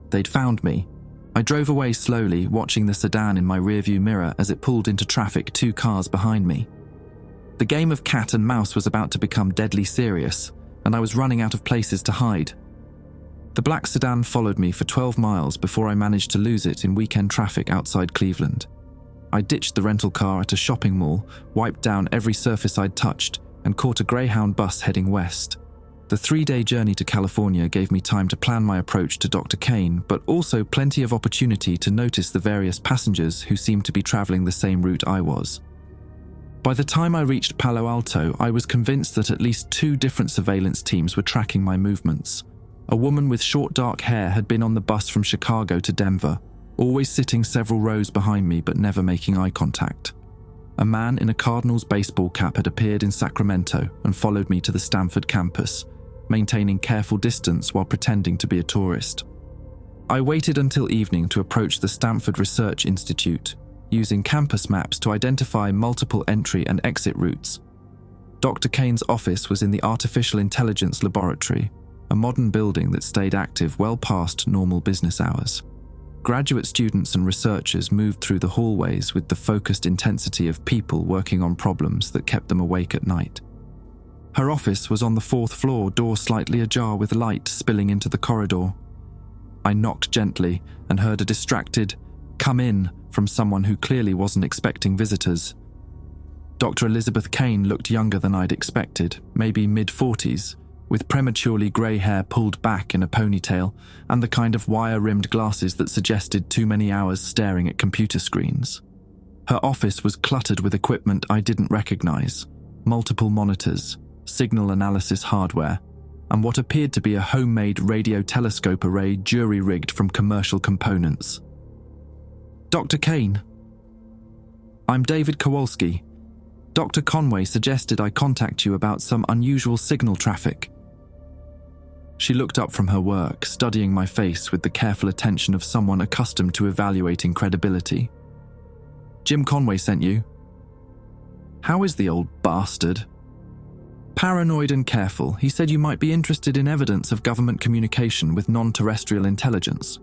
They'd found me. I drove away slowly, watching the sedan in my rearview mirror as it pulled into traffic 2 cars behind me. The game of cat and mouse was about to become deadly serious, and I was running out of places to hide. The black sedan followed me for 12 miles before I managed to lose it in weekend traffic outside Cleveland. I ditched the rental car at a shopping mall, wiped down every surface I'd touched, and caught a Greyhound bus heading west. The 3-day journey to California gave me time to plan my approach to Dr. Cain, but also plenty of opportunity to notice the various passengers who seemed to be traveling the same route I was. By the time I reached Palo Alto, I was convinced that at least 2 different surveillance teams were tracking my movements. A woman with short dark hair had been on the bus from Chicago to Denver, always sitting several rows behind me but never making eye contact. A man in a Cardinals baseball cap had appeared in Sacramento and followed me to the Stanford campus, maintaining careful distance while pretending to be a tourist. I waited until evening to approach the Stanford Research Institute, using campus maps to identify multiple entry and exit routes. Dr. Cain's office was in the Artificial Intelligence Laboratory, a modern building that stayed active well past normal business hours. Graduate students and researchers moved through the hallways with the focused intensity of people working on problems that kept them awake at night. Her office was on the 4th floor, door slightly ajar with light spilling into the corridor. I knocked gently and heard a distracted, "Come in," from someone who clearly wasn't expecting visitors. Dr. Elizabeth Cain looked younger than I'd expected, maybe mid-40s, with prematurely grey hair pulled back in a ponytail and the kind of wire-rimmed glasses that suggested too many hours staring at computer screens. Her office was cluttered with equipment I didn't recognize: multiple monitors, signal analysis hardware, and what appeared to be a homemade radio telescope array jury-rigged from commercial components. "Dr. Cain." "I'm David Kowalski. Dr. Conway suggested I contact you about some unusual signal traffic." She looked up from her work, studying my face with the careful attention of someone accustomed to evaluating credibility. "Jim Conway sent you." "How is the old bastard?" "Paranoid and careful. He said you might be interested in evidence of government communication with non-terrestrial intelligence."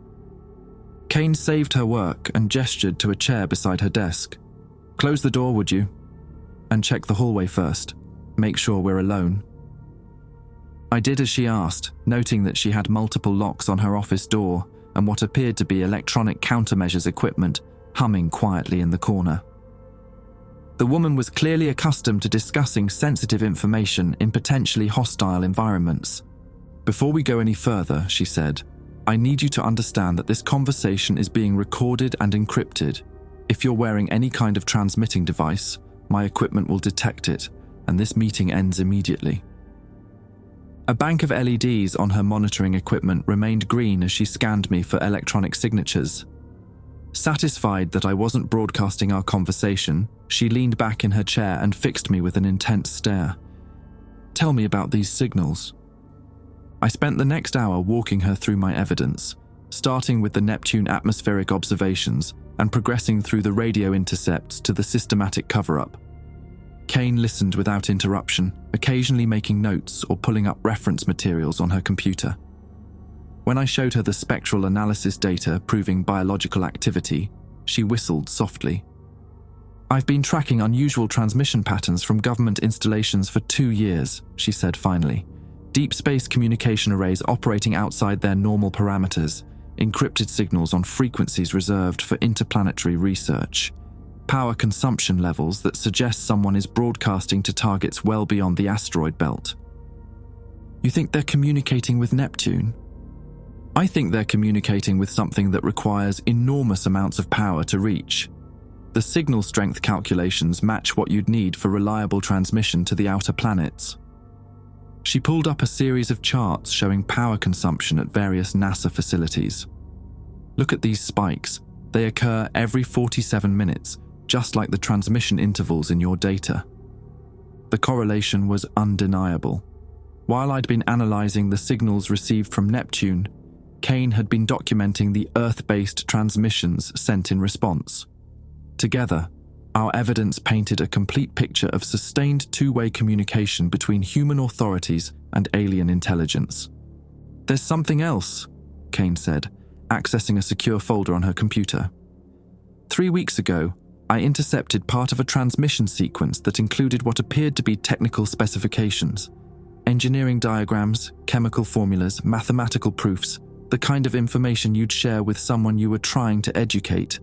Cain saved her work and gestured to a chair beside her desk. "Close the door, would you? And check the hallway first. Make sure we're alone." I did as she asked, noting that she had multiple locks on her office door and what appeared to be electronic countermeasures equipment humming quietly in the corner. The woman was clearly accustomed to discussing sensitive information in potentially hostile environments. "Before we go any further," she said, "I need you to understand that this conversation is being recorded and encrypted. If you're wearing any kind of transmitting device, my equipment will detect it, and this meeting ends immediately." A bank of LEDs on her monitoring equipment remained green as she scanned me for electronic signatures. Satisfied that I wasn't broadcasting our conversation, she leaned back in her chair and fixed me with an intense stare. "Tell me about these signals." I spent the next hour walking her through my evidence, starting with the Neptune atmospheric observations and progressing through the radio intercepts to the systematic cover-up. Cain listened without interruption, occasionally making notes or pulling up reference materials on her computer. When I showed her the spectral analysis data proving biological activity, she whistled softly. "I've been tracking unusual transmission patterns from government installations for 2 years," she said finally. "Deep space communication arrays operating outside their normal parameters, encrypted signals on frequencies reserved for interplanetary research, power consumption levels that suggest someone is broadcasting to targets well beyond the asteroid belt." "You think they're communicating with Neptune?" "I think they're communicating with something that requires enormous amounts of power to reach. The signal strength calculations match what you'd need for reliable transmission to the outer planets." She pulled up a series of charts showing power consumption at various NASA facilities. "Look at these spikes. They occur every 47 minutes, just like the transmission intervals in your data." The correlation was undeniable. While I'd been analyzing the signals received from Neptune, Cain had been documenting the Earth-based transmissions sent in response. Together, our evidence painted a complete picture of sustained two-way communication between human authorities and alien intelligence. "There's something else," Cain said, accessing a secure folder on her computer. 3 weeks ago, I intercepted part of a transmission sequence that included what appeared to be technical specifications, engineering diagrams, chemical formulas, mathematical proofs, the kind of information you'd share with someone you were trying to educate.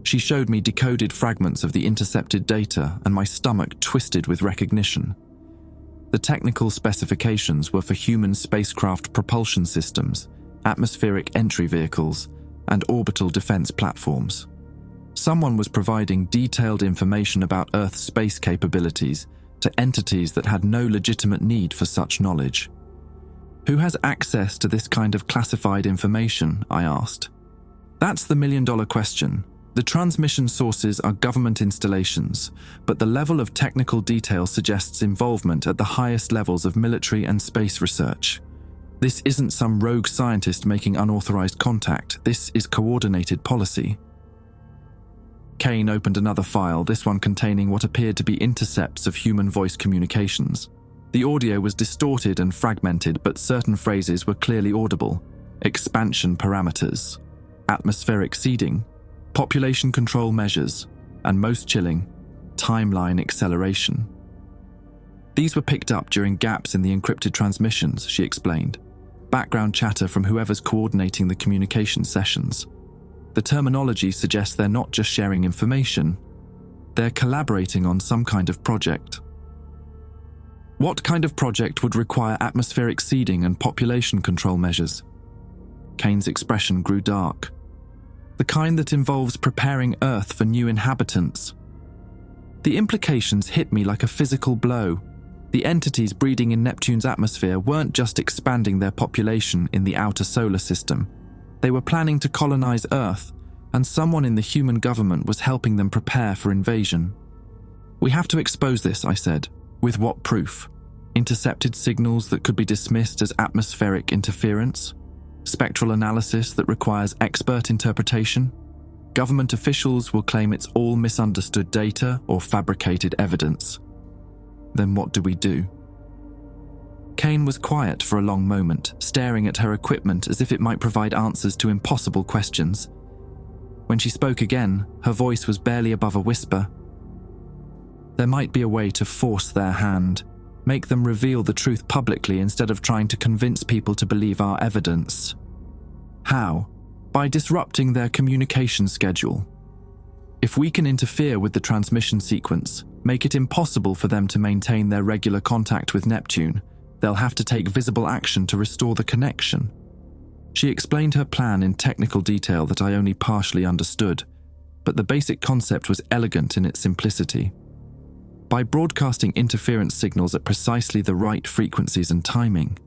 She showed me decoded fragments of the intercepted data, and my stomach twisted with recognition. The technical specifications were for human spacecraft propulsion systems, atmospheric entry vehicles, and orbital defense platforms. Someone was providing detailed information about Earth's space capabilities to entities that had no legitimate need for such knowledge. "Who has access to this kind of classified information?" I asked. "That's the million-dollar question. The transmission sources are government installations, but the level of technical detail suggests involvement at the highest levels of military and space research. This isn't some rogue scientist making unauthorized contact. This is coordinated policy." Cain opened another file, this one containing what appeared to be intercepts of human voice communications. The audio was distorted and fragmented, but certain phrases were clearly audible. Expansion parameters, atmospheric seeding, population control measures, and most chilling, timeline acceleration. These were picked up during gaps in the encrypted transmissions, she explained. Background chatter from whoever's coordinating the communication sessions. The terminology suggests they're not just sharing information, they're collaborating on some kind of project. What kind of project would require atmospheric seeding and population control measures? Cain's expression grew dark. The kind that involves preparing Earth for new inhabitants. The implications hit me like a physical blow. The entities breeding in Neptune's atmosphere weren't just expanding their population in the outer solar system. They were planning to colonize Earth, and someone in the human government was helping them prepare for invasion. We have to expose this, I said. With what proof? Intercepted signals that could be dismissed as atmospheric interference? Spectral analysis that requires expert interpretation? Government officials will claim it's all misunderstood data or fabricated evidence. Then what do we do? Cain was quiet for a long moment, staring at her equipment as if it might provide answers to impossible questions. When she spoke again, her voice was barely above a whisper. There might be a way to force their hand, make them reveal the truth publicly instead of trying to convince people to believe our evidence. How? By disrupting their communication schedule. If we can interfere with the transmission sequence, make it impossible for them to maintain their regular contact with Neptune, they'll have to take visible action to restore the connection. She explained her plan in technical detail that I only partially understood, but the basic concept was elegant in its simplicity. By broadcasting interference signals at precisely the right frequencies and timing,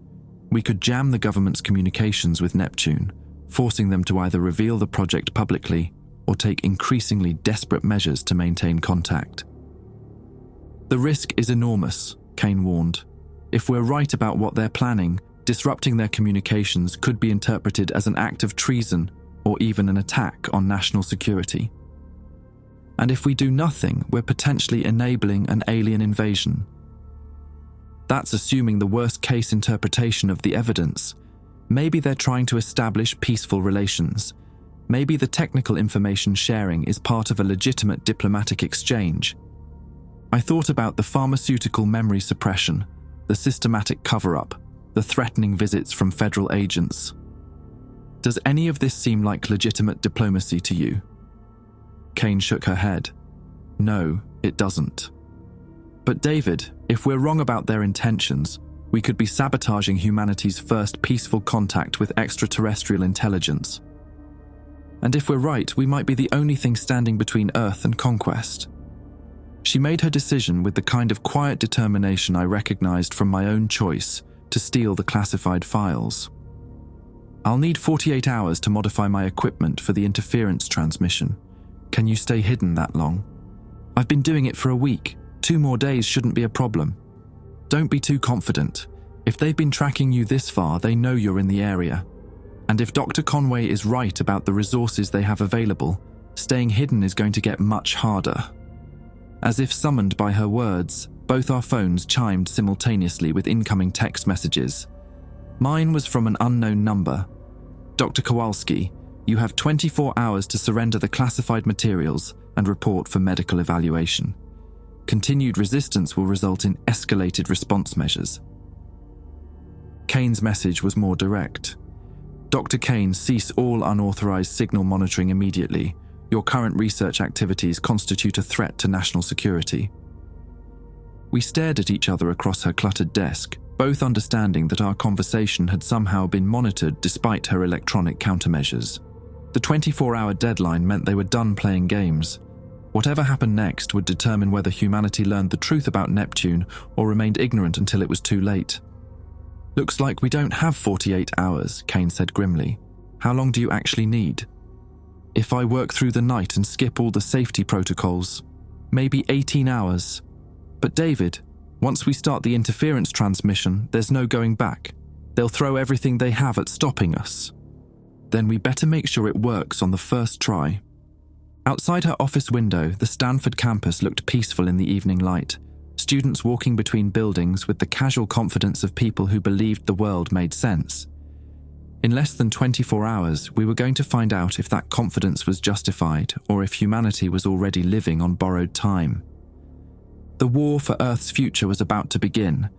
we could jam the government's communications with Neptune, forcing them to either reveal the project publicly or take increasingly desperate measures to maintain contact. The risk is enormous, Cain warned. If we're right about what they're planning, disrupting their communications could be interpreted as an act of treason or even an attack on national security. And if we do nothing, we're potentially enabling an alien invasion. That's assuming the worst-case interpretation of the evidence. Maybe they're trying to establish peaceful relations. Maybe the technical information sharing is part of a legitimate diplomatic exchange. I thought about the pharmaceutical memory suppression, the systematic cover-up, the threatening visits from federal agents. Does any of this seem like legitimate diplomacy to you? Cain shook her head. No, it doesn't. But David, if we're wrong about their intentions, we could be sabotaging humanity's first peaceful contact with extraterrestrial intelligence. And if we're right, we might be the only thing standing between Earth and conquest. She made her decision with the kind of quiet determination I recognized from my own choice to steal the classified files. I'll need 48 hours to modify my equipment for the interference transmission. Can you stay hidden that long? I've been doing it for a week. 2 more days shouldn't be a problem. Don't be too confident. If they've been tracking you this far, they know you're in the area. And if Dr. Conway is right about the resources they have available, staying hidden is going to get much harder. As if summoned by her words, both our phones chimed simultaneously with incoming text messages. Mine was from an unknown number. Dr. Kowalski, you have 24 hours to surrender the classified materials and report for medical evaluation. Continued resistance will result in escalated response measures. Cain's message was more direct. Dr. Cain, cease all unauthorized signal monitoring immediately. Your current research activities constitute a threat to national security. We stared at each other across her cluttered desk, both understanding that our conversation had somehow been monitored despite her electronic countermeasures. The 24-hour deadline meant they were done playing games. Whatever happened next would determine whether humanity learned the truth about Neptune or remained ignorant until it was too late. Looks like we don't have 48 hours, Cain said grimly. How long do you actually need? If I work through the night and skip all the safety protocols, maybe 18 hours. But David, once we start the interference transmission, there's no going back. They'll throw everything they have at stopping us. Then we better make sure it works on the first try. Outside her office window, the Stanford campus looked peaceful in the evening light, students walking between buildings with the casual confidence of people who believed the world made sense. In less than 24 hours, we were going to find out if that confidence was justified or if humanity was already living on borrowed time. The war for Earth's future was about to begin,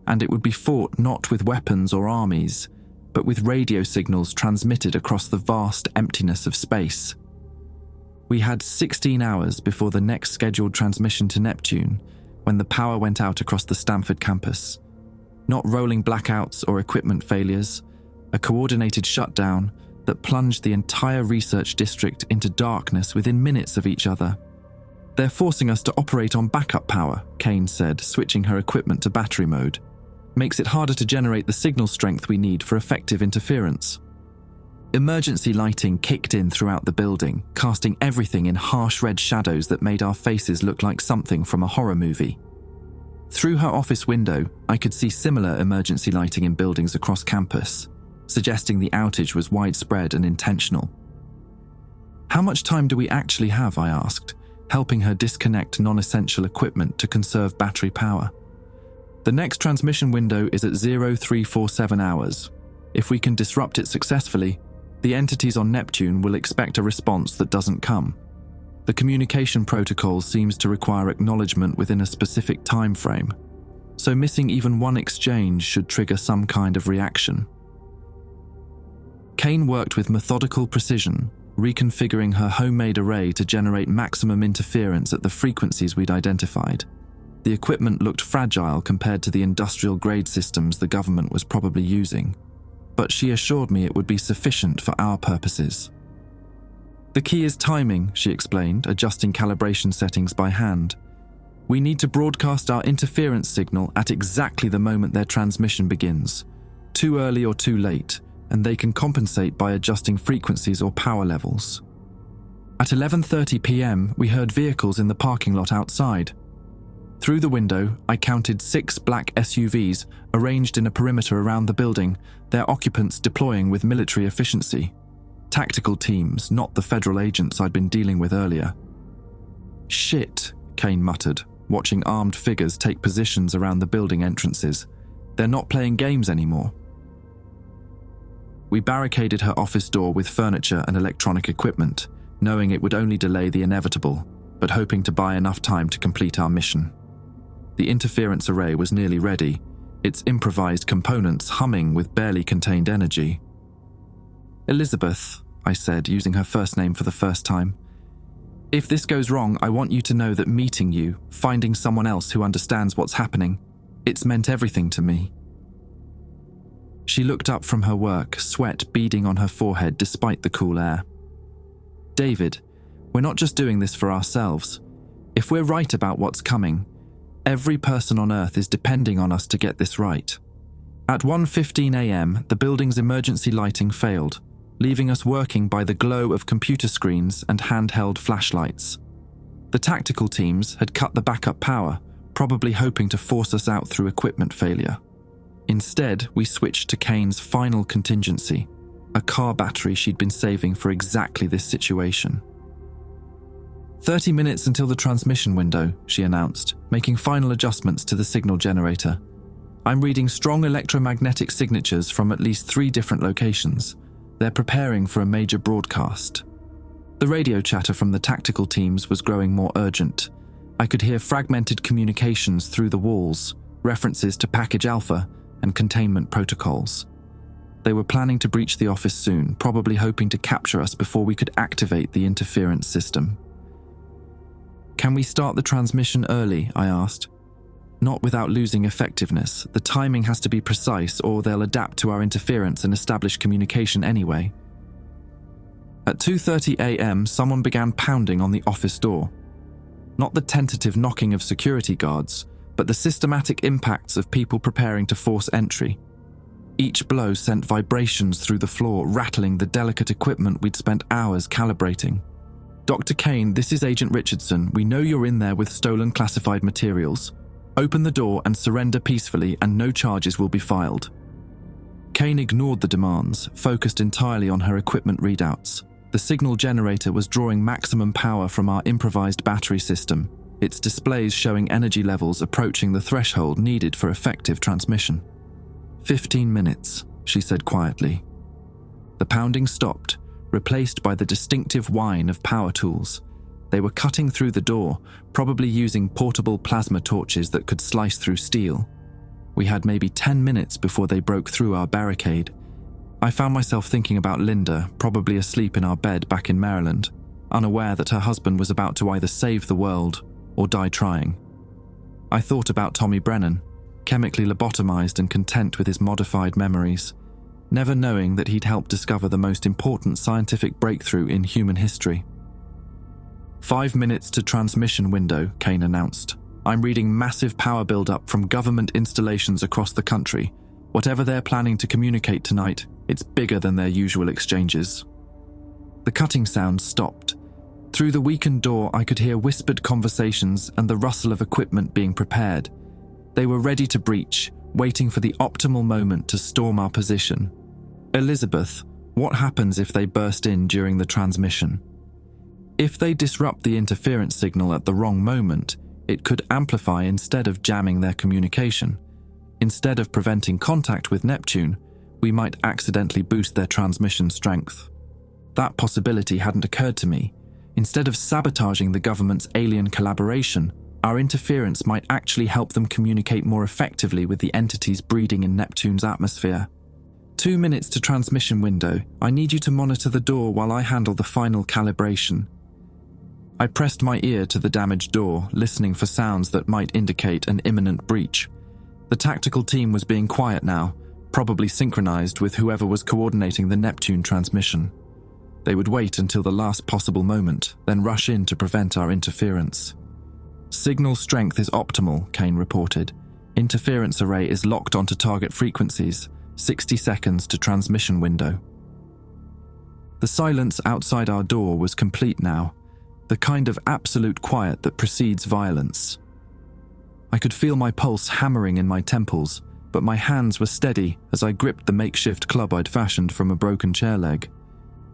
and it would be fought not with weapons or armies, but with radio signals transmitted across the vast emptiness of space. We had 16 hours before the next scheduled transmission to Neptune, when the power went out across the Stanford campus. Not rolling blackouts or equipment failures, a coordinated shutdown that plunged the entire research district into darkness within minutes of each other. "They're forcing us to operate on backup power," Cain said, switching her equipment to battery mode. "Makes it harder to generate the signal strength we need for effective interference." Emergency lighting kicked in throughout the building, casting everything in harsh red shadows that made our faces look like something from a horror movie. Through her office window, I could see similar emergency lighting in buildings across campus, suggesting the outage was widespread and intentional. "How much time do we actually have?" I asked, helping her disconnect non-essential equipment to conserve battery power. "The next transmission window is at 0347 hours. If we can disrupt it successfully, the entities on Neptune will expect a response that doesn't come. The communication protocol seems to require acknowledgement within a specific time frame, so missing even one exchange should trigger some kind of reaction." Cain worked with methodical precision, reconfiguring her homemade array to generate maximum interference at the frequencies we'd identified. The equipment looked fragile compared to the industrial-grade systems the government was probably using, but she assured me it would be sufficient for our purposes. "The key is timing," she explained, adjusting calibration settings by hand. "We need to broadcast our interference signal at exactly the moment their transmission begins. Too early or too late, and they can compensate by adjusting frequencies or power levels." At 11:30 p.m, we heard vehicles in the parking lot outside. Through the window, I counted 6 black SUVs arranged in a perimeter around the building, their occupants deploying with military efficiency. Tactical teams, not the federal agents I'd been dealing with earlier. "Shit," Cain muttered, watching armed figures take positions around the building entrances. "They're not playing games anymore." We barricaded her office door with furniture and electronic equipment, knowing it would only delay the inevitable, but hoping to buy enough time to complete our mission. The interference array was nearly ready, its improvised components humming with barely contained energy. "Elizabeth," I said, using her first name for the first time, "if this goes wrong, I want you to know that meeting you, finding someone else who understands what's happening, it's meant everything to me." She looked up from her work, sweat beading on her forehead despite the cool air. "David, we're not just doing this for ourselves. If we're right about what's coming, every person on Earth is depending on us to get this right." At 1:15 a.m, the building's emergency lighting failed, leaving us working by the glow of computer screens and handheld flashlights. The tactical teams had cut the backup power, probably hoping to force us out through equipment failure. Instead, we switched to Cain's final contingency, a car battery she'd been saving for exactly this situation. 30 minutes until the transmission window, she announced, making final adjustments to the signal generator. "I'm reading strong electromagnetic signatures from at least 3 different locations. They're preparing for a major broadcast." The radio chatter from the tactical teams was growing more urgent. I could hear fragmented communications through the walls, references to Package Alpha and containment protocols. They were planning to breach the office soon, probably hoping to capture us before we could activate the interference system. "Can we start the transmission early?" I asked. "Not without losing effectiveness. The timing has to be precise or they'll adapt to our interference and establish communication anyway." At 2:30 a.m, someone began pounding on the office door. Not the tentative knocking of security guards, but the systematic impacts of people preparing to force entry. Each blow sent vibrations through the floor, rattling the delicate equipment we'd spent hours calibrating. "Dr. Cain, this is Agent Richardson. We know you're in there with stolen classified materials. Open the door and surrender peacefully and no charges will be filed." Cain ignored the demands, focused entirely on her equipment readouts. The signal generator was drawing maximum power from our improvised battery system, its displays showing energy levels approaching the threshold needed for effective transmission. 15 minutes, she said quietly. The pounding stopped, replaced by the distinctive whine of power tools. They were cutting through the door, probably using portable plasma torches that could slice through steel. We had maybe 10 minutes before they broke through our barricade. I found myself thinking about Linda, probably asleep in our bed back in Maryland, unaware that her husband was about to either save the world or die trying. I thought about Tommy Brennan, chemically lobotomized and content with his modified memories, never knowing that he'd helped discover the most important scientific breakthrough in human history. 5 minutes to transmission window, Cain announced. I'm reading massive power build-up from government installations across the country. Whatever they're planning to communicate tonight, it's bigger than their usual exchanges. The cutting sound stopped. Through the weakened door, I could hear whispered conversations and the rustle of equipment being prepared. They were ready to breach, waiting for the optimal moment to storm our position. Elizabeth, what happens if they burst in during the transmission? If they disrupt the interference signal at the wrong moment, it could amplify instead of jamming their communication. Instead of preventing contact with Neptune, we might accidentally boost their transmission strength. That possibility hadn't occurred to me. Instead of sabotaging the government's alien collaboration, our interference might actually help them communicate more effectively with the entities breeding in Neptune's atmosphere. 2 minutes to transmission window. I need you to monitor the door while I handle the final calibration. I pressed my ear to the damaged door, listening for sounds that might indicate an imminent breach. The tactical team was being quiet now, probably synchronized with whoever was coordinating the Neptune transmission. They would wait until the last possible moment, then rush in to prevent our interference. Signal strength is optimal, Cain reported. Interference array is locked onto target frequencies. 60 seconds to transmission window. The silence outside our door was complete now, the kind of absolute quiet that precedes violence. I could feel my pulse hammering in my temples, but my hands were steady as I gripped the makeshift club I'd fashioned from a broken chair leg.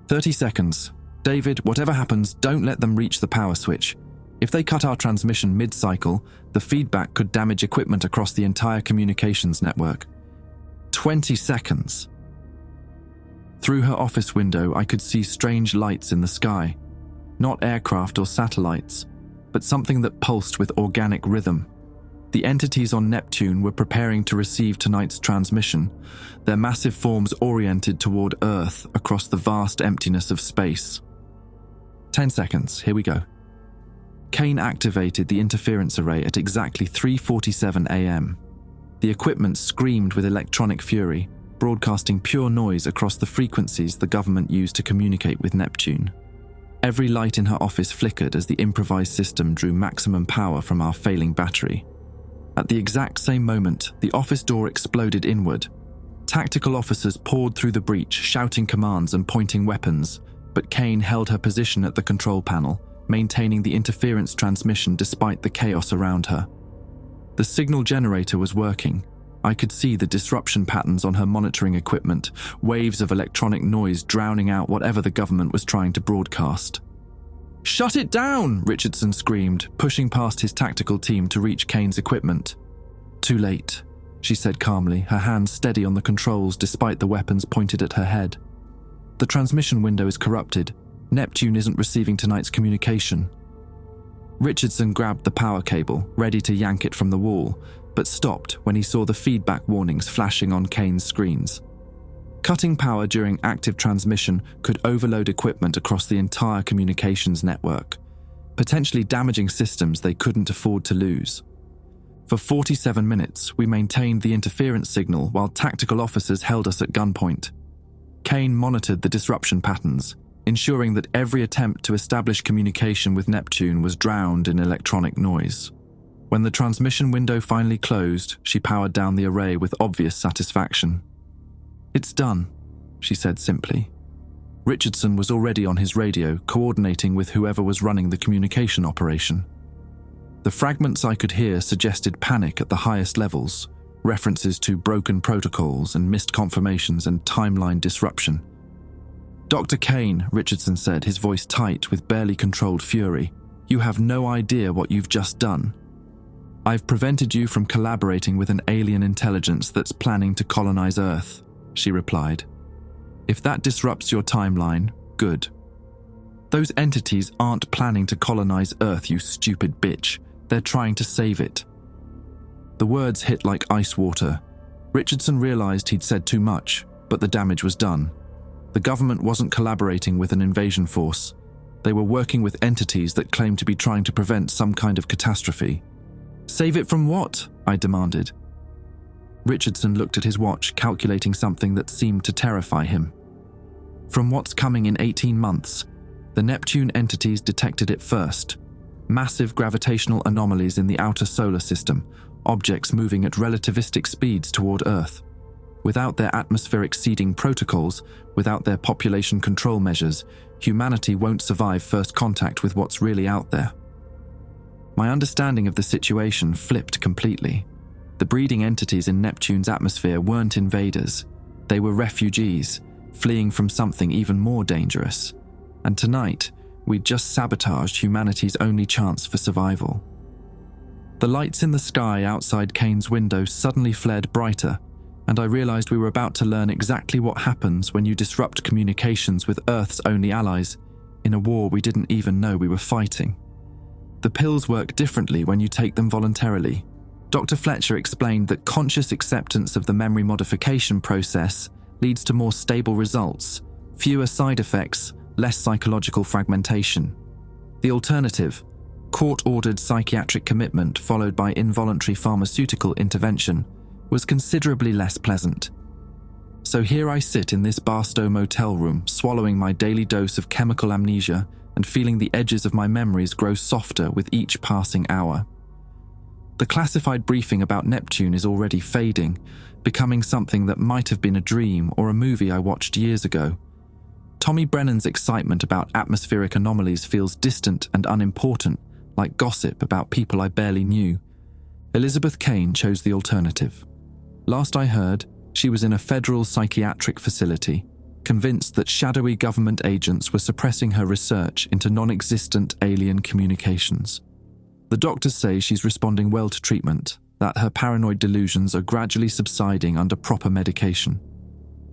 30 seconds. David, whatever happens, don't let them reach the power switch. If they cut our transmission mid-cycle, the feedback could damage equipment across the entire communications network. 20 seconds. Through her office window, I could see strange lights in the sky. Not aircraft or satellites, but something that pulsed with organic rhythm. The entities on Neptune were preparing to receive tonight's transmission, their massive forms oriented toward Earth across the vast emptiness of space. 10 seconds, here we go. Cain activated the interference array at exactly 3:47 a.m. The equipment screamed with electronic fury, broadcasting pure noise across the frequencies the government used to communicate with Neptune. Every light in her office flickered as the improvised system drew maximum power from our failing battery. At the exact same moment, the office door exploded inward. Tactical officers poured through the breach, shouting commands and pointing weapons, but Cain held her position at the control panel, maintaining the interference transmission despite the chaos around her. The signal generator was working. I could see the disruption patterns on her monitoring equipment, waves of electronic noise drowning out whatever the government was trying to broadcast. "Shut it down!" Richardson screamed, pushing past his tactical team to reach Cain's equipment. "Too late," she said calmly, her hands steady on the controls despite the weapons pointed at her head. "The transmission window is corrupted. Neptune isn't receiving tonight's communication." Richardson grabbed the power cable, ready to yank it from the wall, but stopped when he saw the feedback warnings flashing on Cain's screens. Cutting power during active transmission could overload equipment across the entire communications network, potentially damaging systems they couldn't afford to lose. For 47 minutes, we maintained the interference signal while tactical officers held us at gunpoint. Cain monitored the disruption patterns, ensuring that every attempt to establish communication with Neptune was drowned in electronic noise. When the transmission window finally closed, she powered down the array with obvious satisfaction. "It's done," she said simply. Richardson was already on his radio, coordinating with whoever was running the communication operation. The fragments I could hear suggested panic at the highest levels, references to broken protocols and missed confirmations and timeline disruption. "Dr. Cain," Richardson said, his voice tight with barely controlled fury, "you have no idea what you've just done. I've prevented you from collaborating with an alien intelligence that's planning to colonize Earth," she replied. "If that disrupts your timeline, good. Those entities aren't planning to colonize Earth, you stupid bitch. They're trying to save it." The words hit like ice water. Richardson realized he'd said too much, but the damage was done. The government wasn't collaborating with an invasion force. They were working with entities that claimed to be trying to prevent some kind of catastrophe. "Save it from what?" I demanded. Richardson looked at his watch, calculating something that seemed to terrify him. "From what's coming in 18 months. The Neptune entities detected it first. Massive gravitational anomalies in the outer solar system, objects moving at relativistic speeds toward Earth. Without their atmospheric seeding protocols, without their population control measures, humanity won't survive first contact with what's really out there." My understanding of the situation flipped completely. The breeding entities in Neptune's atmosphere weren't invaders. They were refugees, fleeing from something even more dangerous. And tonight, we'd just sabotaged humanity's only chance for survival. The lights in the sky outside Cain's window suddenly flared brighter, and I realized we were about to learn exactly what happens when you disrupt communications with Earth's only allies in a war we didn't even know we were fighting. The pills work differently when you take them voluntarily. Dr. Fletcher explained that conscious acceptance of the memory modification process leads to more stable results, fewer side effects, less psychological fragmentation. The alternative, court-ordered psychiatric commitment followed by involuntary pharmaceutical intervention, was considerably less pleasant. So here I sit in this Barstow motel room, swallowing my daily dose of chemical amnesia and feeling the edges of my memories grow softer with each passing hour. The classified briefing about Neptune is already fading, becoming something that might have been a dream or a movie I watched years ago. Tommy Brennan's excitement about atmospheric anomalies feels distant and unimportant, like gossip about people I barely knew. Elizabeth Cain chose the alternative. Last I heard, she was in a federal psychiatric facility, convinced that shadowy government agents were suppressing her research into non-existent alien communications. The doctors say she's responding well to treatment, that her paranoid delusions are gradually subsiding under proper medication.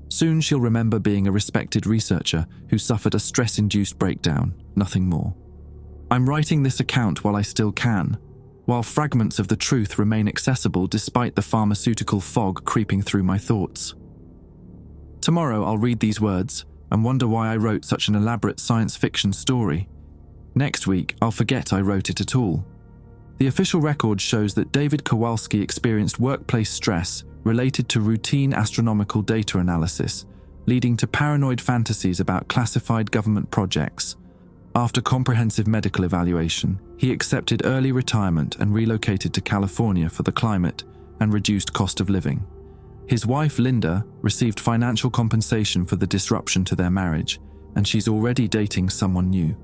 Soon she'll remember being a respected researcher who suffered a stress-induced breakdown, nothing more. I'm writing this account while I still can, while fragments of the truth remain accessible despite the pharmaceutical fog creeping through my thoughts. Tomorrow I'll read these words and wonder why I wrote such an elaborate science fiction story. Next week, I'll forget I wrote it at all. The official record shows that David Kowalski experienced workplace stress related to routine astronomical data analysis, leading to paranoid fantasies about classified government projects. After comprehensive medical evaluation, he accepted early retirement and relocated to California for the climate and reduced cost of living. His wife, Linda, received financial compensation for the disruption to their marriage, and she's already dating someone new,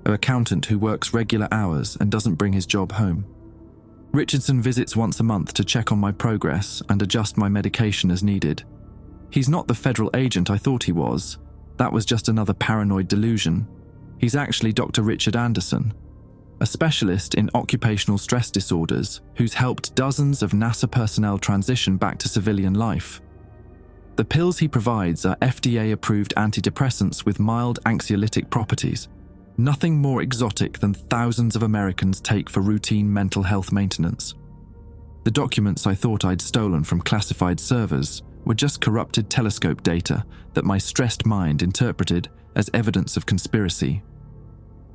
an accountant who works regular hours and doesn't bring his job home. Richardson visits once a month to check on my progress and adjust my medication as needed. He's not the federal agent I thought he was. That was just another paranoid delusion. He's actually Dr. Richard Anderson, a specialist in occupational stress disorders who's helped dozens of NASA personnel transition back to civilian life. The pills he provides are FDA-approved antidepressants with mild anxiolytic properties. Nothing more exotic than thousands of Americans take for routine mental health maintenance. The documents I thought I'd stolen from classified servers were just corrupted telescope data that my stressed mind interpreted as evidence of conspiracy.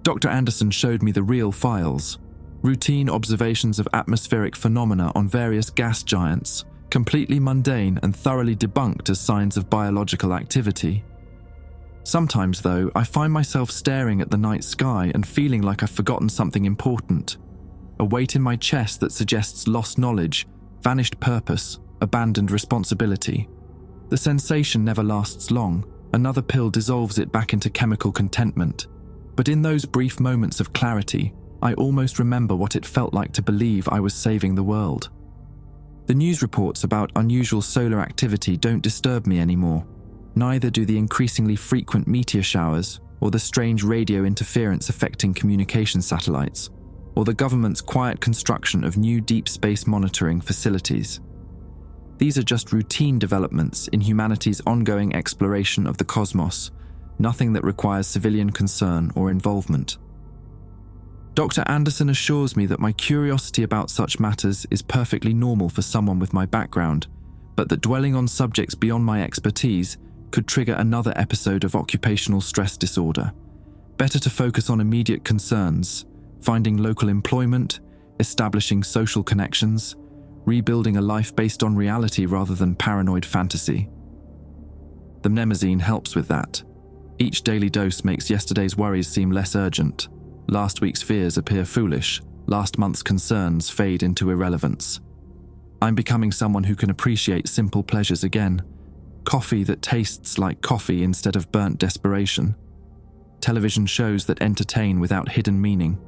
Dr. Anderson showed me the real files, routine observations of atmospheric phenomena on various gas giants, completely mundane and thoroughly debunked as signs of biological activity. Sometimes, though, I find myself staring at the night sky and feeling like I've forgotten something important. A weight in my chest that suggests lost knowledge, vanished purpose, abandoned responsibility. The sensation never lasts long. Another pill dissolves it back into chemical contentment. But in those brief moments of clarity, I almost remember what it felt like to believe I was saving the world. The news reports about unusual solar activity don't disturb me anymore. Neither do the increasingly frequent meteor showers or the strange radio interference affecting communication satellites, or the government's quiet construction of new deep space monitoring facilities. These are just routine developments in humanity's ongoing exploration of the cosmos, nothing that requires civilian concern or involvement. Dr. Anderson assures me that my curiosity about such matters is perfectly normal for someone with my background, but that dwelling on subjects beyond my expertise could trigger another episode of occupational stress disorder. Better to focus on immediate concerns, finding local employment, establishing social connections, rebuilding a life based on reality rather than paranoid fantasy. The mnemosine helps with that. Each daily dose makes yesterday's worries seem less urgent. Last week's fears appear foolish. Last month's concerns fade into irrelevance. I'm becoming someone who can appreciate simple pleasures again. Coffee that tastes like coffee instead of burnt desperation. Television shows that entertain without hidden meaning.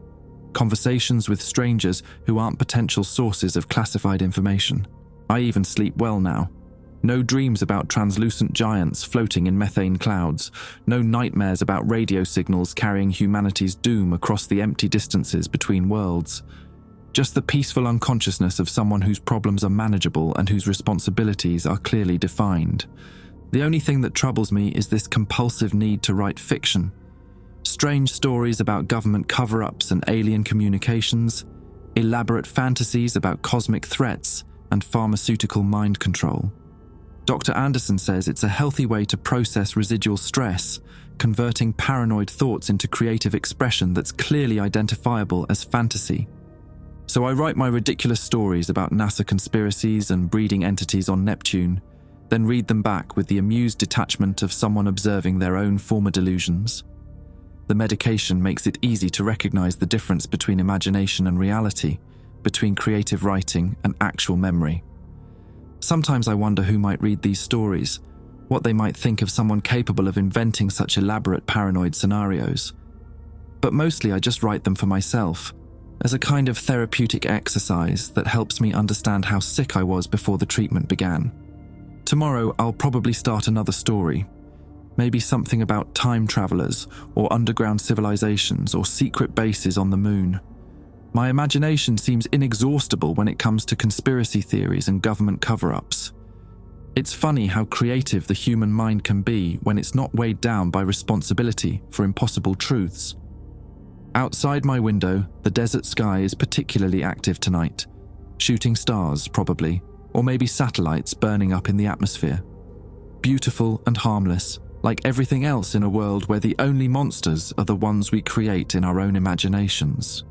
Conversations with strangers who aren't potential sources of classified information. I even sleep well now. No dreams about translucent giants floating in methane clouds. No nightmares about radio signals carrying humanity's doom across the empty distances between worlds. Just the peaceful unconsciousness of someone whose problems are manageable and whose responsibilities are clearly defined. The only thing that troubles me is this compulsive need to write fiction. Strange stories about government cover-ups and alien communications, elaborate fantasies about cosmic threats and pharmaceutical mind control. Dr. Anderson says it's a healthy way to process residual stress, converting paranoid thoughts into creative expression that's clearly identifiable as fantasy. So I write my ridiculous stories about NASA conspiracies and breeding entities on Neptune, then read them back with the amused detachment of someone observing their own former delusions. The medication makes it easy to recognize the difference between imagination and reality, between creative writing and actual memory. Sometimes I wonder who might read these stories, what they might think of someone capable of inventing such elaborate paranoid scenarios. But mostly I just write them for myself, as a kind of therapeutic exercise that helps me understand how sick I was before the treatment began. Tomorrow I'll probably start another story, maybe something about time travelers or underground civilizations or secret bases on the moon. My imagination seems inexhaustible when it comes to conspiracy theories and government cover-ups. It's funny how creative the human mind can be when it's not weighed down by responsibility for impossible truths. Outside my window, the desert sky is particularly active tonight. Shooting stars, probably, or maybe satellites burning up in the atmosphere. Beautiful and harmless, like everything else in a world where the only monsters are the ones we create in our own imaginations.